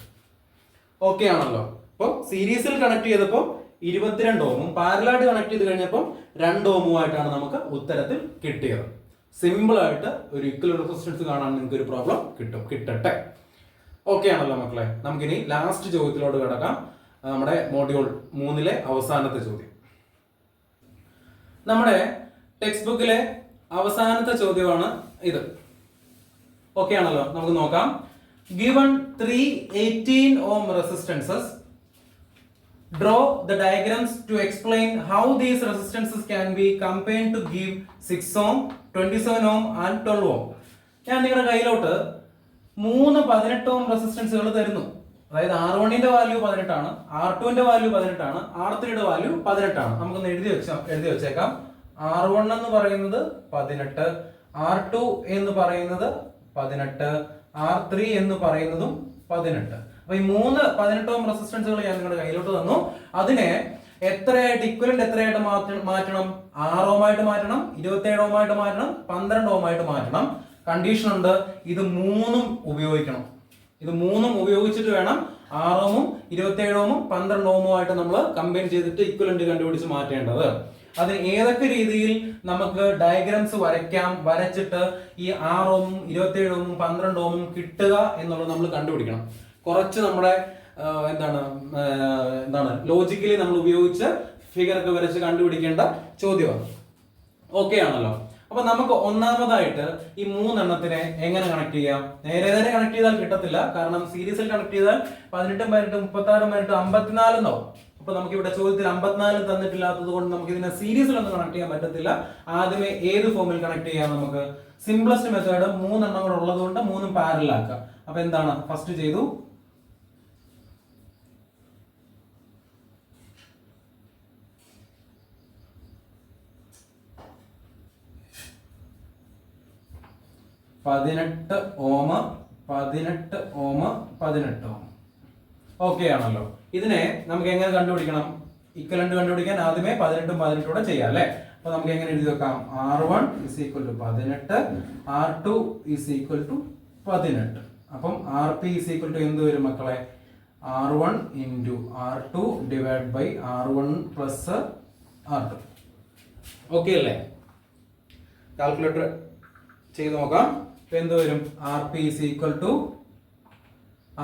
ഓക്കെ ആണല്ലോ. അപ്പോൾ സീരീസിൽ കണക്ട് ചെയ്തപ്പോൾ 22 ഓമും പാരലായിട്ട് കണക്ട് ചെയ്ത് കഴിഞ്ഞപ്പോൾ 2 ഓമുമായിട്ടാണ് നമുക്ക് ഉത്തരത്തിൽ കിട്ടിയത്. സിമ്പിൾ ആയിട്ട് ഒരു ഇക്വൽ റെസിസ്റ്റൻസ് കാണാൻ നിങ്ങൾക്ക് ഒരു പ്രോബ്ലം കിട്ടട്ടെ. ഓക്കെ ആണല്ലോ മക്കളെ. നമുക്കിനി ലാസ്റ്റ് ചോദ്യത്തിലോട്ട് കിടക്കാം. നമ്മുടെ മോഡ്യൂൾ 3 അവസാനത്തെ ചോദ്യം. നമ്മുടെ ടെക്സ്റ്റ് ബുക്കിലെ അവസാനത്തെ ചോദ്യമാണ് ഇത്. ഓക്കെ ആണല്ലോ. നമുക്ക് നോക്കാം. Given 3 18 ohm resistances, draw the diagrams to explain how these resistances can be combined to give 6 ohm, 27 ohm and 12 ohm. ഞാൻ നിങ്ങളുടെ കയ്യിലോട്ട് 3 18 ഓം റെസിസ്റ്റൻസുകൾ തരുന്നു. അതായത് R1ന്റെ വാല്യൂ 18 ആണ്, R2ന്റെ വാല്യൂ 18 ആണ്, R3യുടെ വാല്യൂ 18 ആണ്. നമുക്കൊന്ന് എഴുതി വെച്ചേക്കാം. R1 എന്ന് പറയുന്നത് 18, R2 എന്ന് പറയുന്നത് 18, R3 എന്ന് പറയുന്നതും 18. അപ്പൊ ഈ 3 18 ഓം റെസിസ്റ്റൻസുകൾ ഞാൻ നിങ്ങളുടെ കയ്യിലോട്ട് തന്നു. അതിനെ എത്രയായിട്ട് ഇക്വലന്റ് എത്രയായിട്ട് മാറ്റണം? 6 ഓമായിട്ട് മാറ്റണം, 27 ഓമായിട്ട് മാറ്റണം, 12 ഓമായിട്ട് മാറ്റണം. കണ്ടീഷൻ ഉണ്ട്, ഇത് മൂന്നും ഉപയോഗിക്കണം. ഇത് മൂന്നും ഉപയോഗിച്ചിട്ട് വേണം 6 ഓമും 27 ഓമും 12 ഓമുമായിട്ട് നമ്മൾ കമ്പൈൻ ചെയ്തിട്ട് ഇക്വലന്റ് കണ്ടുപിടിച്ച് മാറ്റേണ്ടത്. അത് ഏതൊക്കെ രീതിയിൽ നമുക്ക് ഡയഗ്രാംസ് വരയ്ക്കാം, വരച്ചിട്ട് ഈ 6 ഓമും 27 ഓമും 12 ഓമും കിട്ടുക എന്നുള്ളത് നമ്മൾ കണ്ടുപിടിക്കണം. കുറച്ച് നമ്മുടെ എന്താണ് ലോജിക്കലി നമ്മൾ ഉപയോഗിച്ച് ഫിഗർ ഒക്കെ വരച്ച് കണ്ടുപിടിക്കേണ്ട ചോദ്യമാണ്. ഓക്കെ ആണല്ലോ. അപ്പൊ നമുക്ക് ഒന്നാമതായിട്ട് ഈ 3 എണ്ണത്തിനെ എങ്ങനെ കണക്ട് ചെയ്യാം? നേരെ കണക്ട് ചെയ്താൽ കിട്ടത്തില്ല, കാരണം സീരീസിൽ കണക്ട് ചെയ്താൽ 18 18 36 18 54 എന്നാവും. അപ്പൊ നമുക്ക് ഇവിടെ ചോദ്യത്തിൽ 54 തന്നിട്ടില്ലാത്തത് കൊണ്ട് നമുക്ക് ഇതിനെ സീരീസിലൊന്നും കണക്ട് ചെയ്യാൻ പറ്റത്തില്ല. ആദ്യമേ ഏത് ഫോമിൽ കണക്ട് ചെയ്യാം? നമുക്ക് സിംപ്ലസ്റ്റ് മെത്തേഡ് 3 എണ്ണം കൂടെ ഉള്ളത് കൊണ്ട് 3 പാരലൽ ആക്കാം. അപ്പൊ എന്താണ് ഫസ്റ്റ് ചെയ്തു, പതിനെട്ട് ഓം 18 ഓം 18 ഓം. ഓക്കെ ആണല്ലോ. ഇതിനെ നമുക്ക് എങ്ങനെ കണ്ടുപിടിക്കണം? ഇക്വലന്റ് കണ്ടുപിടിക്കാൻ ആദ്യമേ 18 18 കൂടെ ചെയ്യാം അല്ലെ. അപ്പൊ നമുക്ക് എങ്ങനെ എഴുതി വെക്കാം? R1 is equal to 18, R2 is equal to 18. അപ്പം RP is equal to എന്ത് വരും മക്കളെ? R1 into R2 divided by R1 plus R2. Okay അല്ലേ? കാൽക്കുലേറ്റർ ചെയ്ത് നോക്കാം. എന്ത് വരും? RP is equal to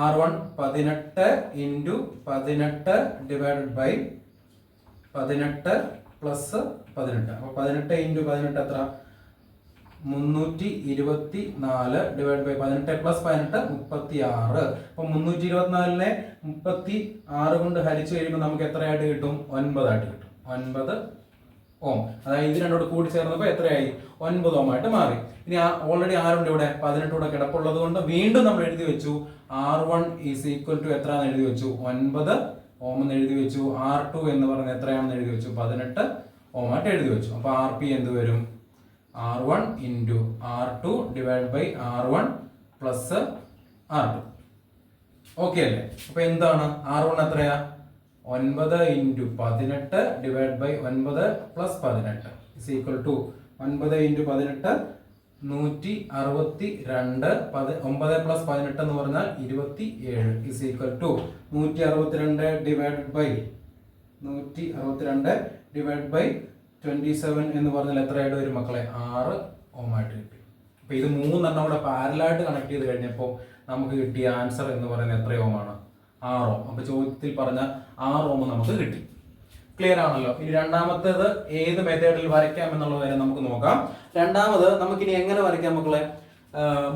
R1 18 into 18 divided by 18 plus 18. അപ്പോൾ 18 into 18 എത്ര? 324 divided by 18 plus 18 36. അപ്പോൾ 324നെ 36 കൊണ്ട് ഹരിച്ചു കഴിയുമ്പോൾ നമുക്ക് എത്രയായിട്ട് കിട്ടും? 9 ആയിട്ട് കിട്ടും. 9 ഓം. അതായത് ഇത് രണ്ടോട് കൂടി ചേർന്നപ്പോൾ എത്രയായി? 9 ഓം ആയിട്ട് മാറി. ഇനി ഓൾറെഡി ആരുണ്ട് ഇവിടെ? 18 കൂടെ കിടപ്പുള്ളത് കൊണ്ട് വീണ്ടും നമ്മൾ എഴുതി വെച്ചു R1 is equal to എത്രയാണെന്ന് എഴുതി വെച്ചു? 9 ഓം എന്ന് എഴുതി വെച്ചു. R2 എന്ന് പറഞ്ഞ എത്രയാണെന്ന് എഴുതി വെച്ചു? 18 ഓം ആയിട്ട് എഴുതി വെച്ചു. അപ്പൊ RP എന്ത് വരും? R1 into R2 divided by R1 plus R2. Okay അല്ലേ? അപ്പൊ എന്താണ് R1 എത്രയാ? 9 into 18 divided by 9 plus 18 is equal to 9 into 18 162. 9 plus 18 എന്ന് പറഞ്ഞാൽ 27 is equal to 162 divided by 27 എന്ന് പറഞ്ഞാൽ എത്രയായിട്ട് വരും മക്കളെ? 6 ഓം ആയിട്ട് കിട്ടി. അപ്പൊ ഇത് 3 എണ്ണം കൂടെ പാരലായിട്ട് കണക്ട് ചെയ്ത് കഴിഞ്ഞപ്പോൾ നമുക്ക് കിട്ടിയ ആൻസർ എന്ന് പറയുന്നത് എത്ര ഓമാണ്? 6 ഓം. അപ്പൊ ചോദ്യത്തിൽ പറഞ്ഞ 6 ഓം നമുക്ക് കിട്ടി. ക്ലിയർ ആണല്ലോ. ഇനി രണ്ടാമത്തേത് ഏത് മെത്തേഡിൽ വരയ്ക്കാം എന്നുള്ളത് വരെ നമുക്ക് നോക്കാം. രണ്ടാമത് നമുക്കിനി എങ്ങനെ വരയ്ക്കാം മക്കളെ?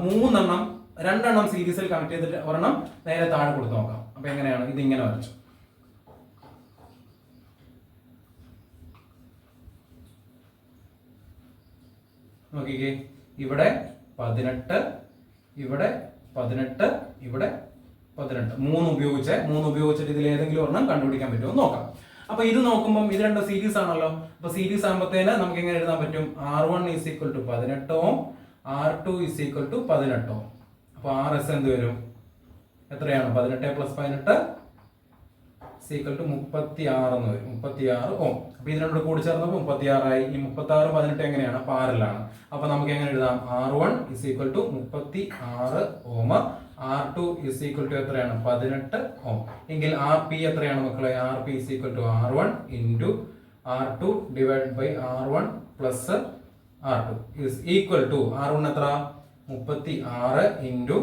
3 എണ്ണം 2 എണ്ണം സീരീസിൽ കണക്ട് ചെയ്തിട്ട് ഒരെണ്ണം നേരെ താഴെ കൊടുത്ത് നോക്കാം. അപ്പൊ എങ്ങനെയാണ്? ഇത് ഇങ്ങനെ വരച്ചു. നോക്കിക്കേ, ഇവിടെ 18, ഇവിടെ 18, ഇവിടെ 18. 3 ഉപയോഗിച്ചിട്ട് ഇതിൽ ഏതെങ്കിലും ഒരെണ്ണം കണ്ടുപിടിക്കാൻ പറ്റുമോ നോക്കാം. അപ്പൊ ഇത് നോക്കുമ്പോൾ ഇത് രണ്ട് സീരീസ് ആണല്ലോ. അപ്പൊ സീരീസ് ആകുമ്പോഴത്തേന് നമുക്ക് എങ്ങനെ എഴുതാൻ പറ്റും? R1 is equal to 18 Om, R2 is equal to 18 ഓം. അപ്പൊ RS എന്ത് വരും? എത്രയാണ്? 18 plus 18 is equal to 36 എന്ന് വരും. 36 ഓം. അപ്പൊ ഇത് രണ്ടും കൂടി ചേർന്നപ്പോൾ 36 ആയി. ഈ 36 18 എങ്ങനെയാണ്? പാരലാണ്. അപ്പൊ നമുക്ക് എങ്ങനെ എഴുതാം? R1 is equal to 36 Om, R2 is equal to എത്രയാണ്? 18 ഓം. എങ്കിൽ RP എത്രയാണ് മക്കളെ? RP is equal to R1 into R2 divided by R1 plus R2 is equal to R1 എത്ര? 36 into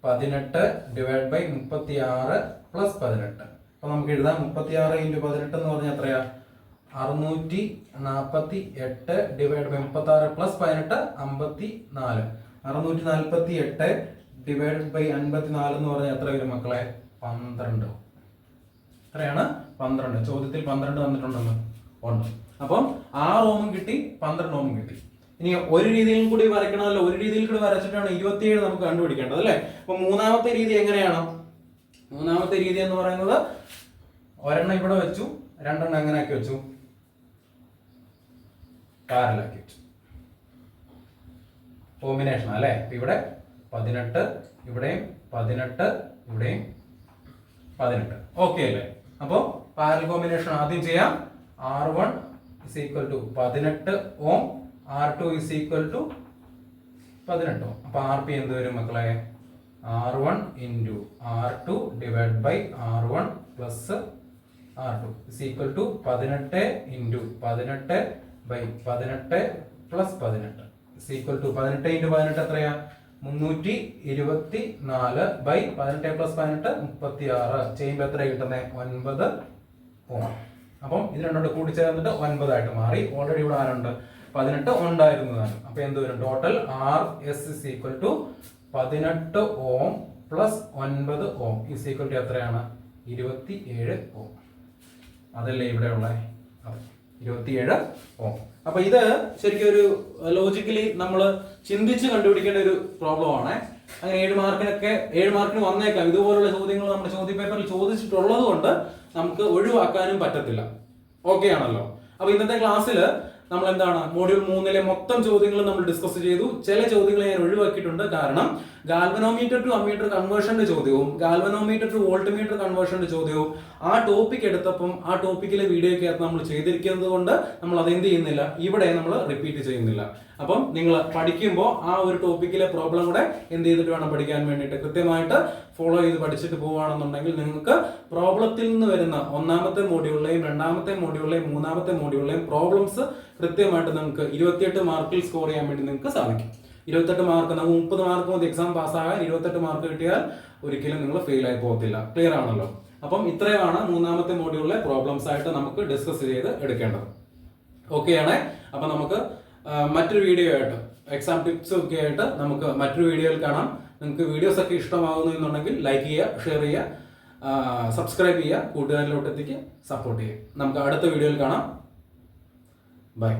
18 divided by 36 plus 18. അപ്പൊ നമുക്ക് എഴുതാം 36 into 18 എന്ന് പറഞ്ഞാൽ എത്രയാ? 648 divided by 36 plus 18 54. 648 divided by 54 എന്ന് പറഞ്ഞാൽ എത്ര വരും മക്കളെ? 12. എത്രയാണ്? 12. ചോദ്യത്തിൽ 12 തന്നിട്ടുണ്ടല്ലോ. ഉണ്ട്. അപ്പം 6 ഓമും കിട്ടി, 12 ഓമും കിട്ടി. ഇനി ഒരു രീതിയിൽ കൂടി വരയ്ക്കണമല്ലോ. ഒരു രീതിയിൽ കൂടി വരച്ചിട്ടാണ് 27 നമുക്ക് കണ്ടുപിടിക്കേണ്ടത് അല്ലേ. അപ്പൊ മൂന്നാമത്തെ രീതി എങ്ങനെയാണ്? മൂന്നാമത്തെ രീതി എന്ന് പറയുന്നത് ഒരെണ്ണം ഇവിടെ വെച്ചു, 2 എണ്ണം എങ്ങനെ ആക്കി വെച്ചു? പാരലാക്കി വെച്ചു. കോമ്പിനേഷൻ അല്ലേ. ഇവിടെ 18, ഇവിടെയും 18, ഇവിടെയും 18. ഓക്കെ അല്ലേ. അപ്പോ പാരൽ കോമ്പിനേഷൻ ആദ്യം ചെയ്യാം. R1 is equal to 18 Om, R2 is equal to 18 Ohm. അപ്പോൾ RP എന്ത് വരും മക്കളെ? R1 into R2 divided by R1 plus R2 is equal to 18 into 18 by 18 plus 18 is equal to 18 into 18 എത്രയാ? 324 by 18 plus 18 36 ചെയ്യുമ്പോൾ എത്ര കിട്ടുന്നത്? 9 Ohm. അപ്പം ഇത് രണ്ടോട് കൂടി ചേർന്നിട്ട് 9 ആയിട്ട് മാറി. ഓൾറെഡി ഇവിടെ ആരുണ്ട്? 18 ഉണ്ടായിരുന്നതാണ്. അപ്പൊ എന്ത് വരും? Total RS is equal to 18 Ohm plus 9 Ohm is equal to എത്രയാണ്? 27 Ohm. അതല്ലേ ഇവിടെ ഉള്ള 27 Ohm. അപ്പൊ ഇത് ശരിക്കും ഒരു ലോജിക്കലി നമ്മൾ ചിന്തിച്ച് കണ്ടുപിടിക്കേണ്ട ഒരു പ്രോബ്ലം ആണ്. അങ്ങനെ 7 മാർക്കിന് വന്നേക്കാം. ഇതുപോലുള്ള ചോദ്യങ്ങൾ നമ്മുടെ ചോദ്യപേപ്പറിൽ ചോദിച്ചിട്ടുള്ളത് കൊണ്ട് നമുക്ക് ഒഴിവാക്കാനും പറ്റത്തില്ല. ഓക്കെ ആണല്ലോ. അപ്പൊ ഇന്നത്തെ ക്ലാസ്സിൽ നമ്മൾ എന്താണ് മോഡ്യൂൾ 3-ലെ മൊത്തം ചോദ്യങ്ങൾ നമ്മൾ ഡിസ്കസ് ചെയ്തു. ചില ചോദ്യങ്ങൾ ഞാൻ ഒഴിവാക്കിയിട്ടുണ്ട്. കാരണം ഗാൽവനോമീറ്റർ ടു അമ്മീറ്റർ കൺവേർഷന്റെ ചോദ്യവും ഗാൽവനോമീറ്റർ ടു വോൾട്ട്മീറ്റർ കൺവേർഷന്റെ ചോദ്യവും ആ ടോപ്പിക് എടുത്തപ്പം ആ ടോപ്പിക്കിലെ വീഡിയോയ്ക്കകത്ത് നമ്മൾ ചെയ്തിരിക്കുന്നത് കൊണ്ട് നമ്മൾ അതെന്ത് ചെയ്യുന്നില്ല, ഇവിടെ നമ്മൾ റിപ്പീറ്റ് ചെയ്യുന്നില്ല. അപ്പം നിങ്ങൾ പഠിക്കുമ്പോൾ ആ ഒരു ടോപ്പിക്കിലെ പ്രോബ്ലം കൂടെ എന്ത് ചെയ്തിട്ട് വേണം പഠിക്കാൻ വേണ്ടിയിട്ട് കൃത്യമായിട്ട് ഫോളോ ചെയ്ത് പഠിച്ചിട്ട് പോവുകയാണെന്നുണ്ടെങ്കിൽ നിങ്ങൾക്ക് പ്രോബ്ലത്തിൽ നിന്ന് വരുന്ന ഒന്നാമത്തെ മോഡ്യൂളിലെയും രണ്ടാമത്തെ മോഡ്യൂളിലെയും മൂന്നാമത്തെ മോഡ്യൂളിലെയും പ്രോബ്ലംസ് കൃത്യമായിട്ട് നിങ്ങൾക്ക് 28 മാർക്കിൽ സ്കോർ ചെയ്യാൻ വേണ്ടി നിങ്ങൾക്ക് സാധിക്കും. 28 മാർക്ക്, നമുക്ക് 30 മാർക്ക് മതി എക്സാം പാസ്സാകാൻ. 28 മാർക്ക് കിട്ടിയാൽ ഒരിക്കലും നിങ്ങൾ ഫെയിൽ ആയി പോകത്തില്ല. ക്ലിയർ ആണല്ലോ. അപ്പം ഇത്രയുമാണ് മൂന്നാമത്തെ മോഡ്യൂളിലെ പ്രോബ്ലംസ് ആയിട്ട് നമുക്ക് ഡിസ്കസ് ചെയ്ത് എടുക്കേണ്ടത്. ഓക്കെ ആണേ. അപ്പൊ നമുക്ക് മറ്റൊരു വീഡിയോ ആയിട്ട് എക്സാം ടിപ്സ് ഒക്കെ ആയിട്ട് നമുക്ക് മറ്റൊരു വീഡിയോയിൽ കാണാം. നിങ്ങൾക്ക് വീഡിയോസ് ഒക്കെ ഇഷ്ടമാകുന്നു എന്നുണ്ടെങ്കിൽ ലൈക്ക് ചെയ്യുക, ഷെയർ ചെയ്യുക, സബ്സ്ക്രൈബ് ചെയ്യുക, കൂട്ടുകാരിലോട്ട് എത്തിക്കുക, സപ്പോർട്ട് ചെയ്യുക. നമുക്ക് അടുത്ത വീഡിയോയിൽ കാണാം. ബൈ.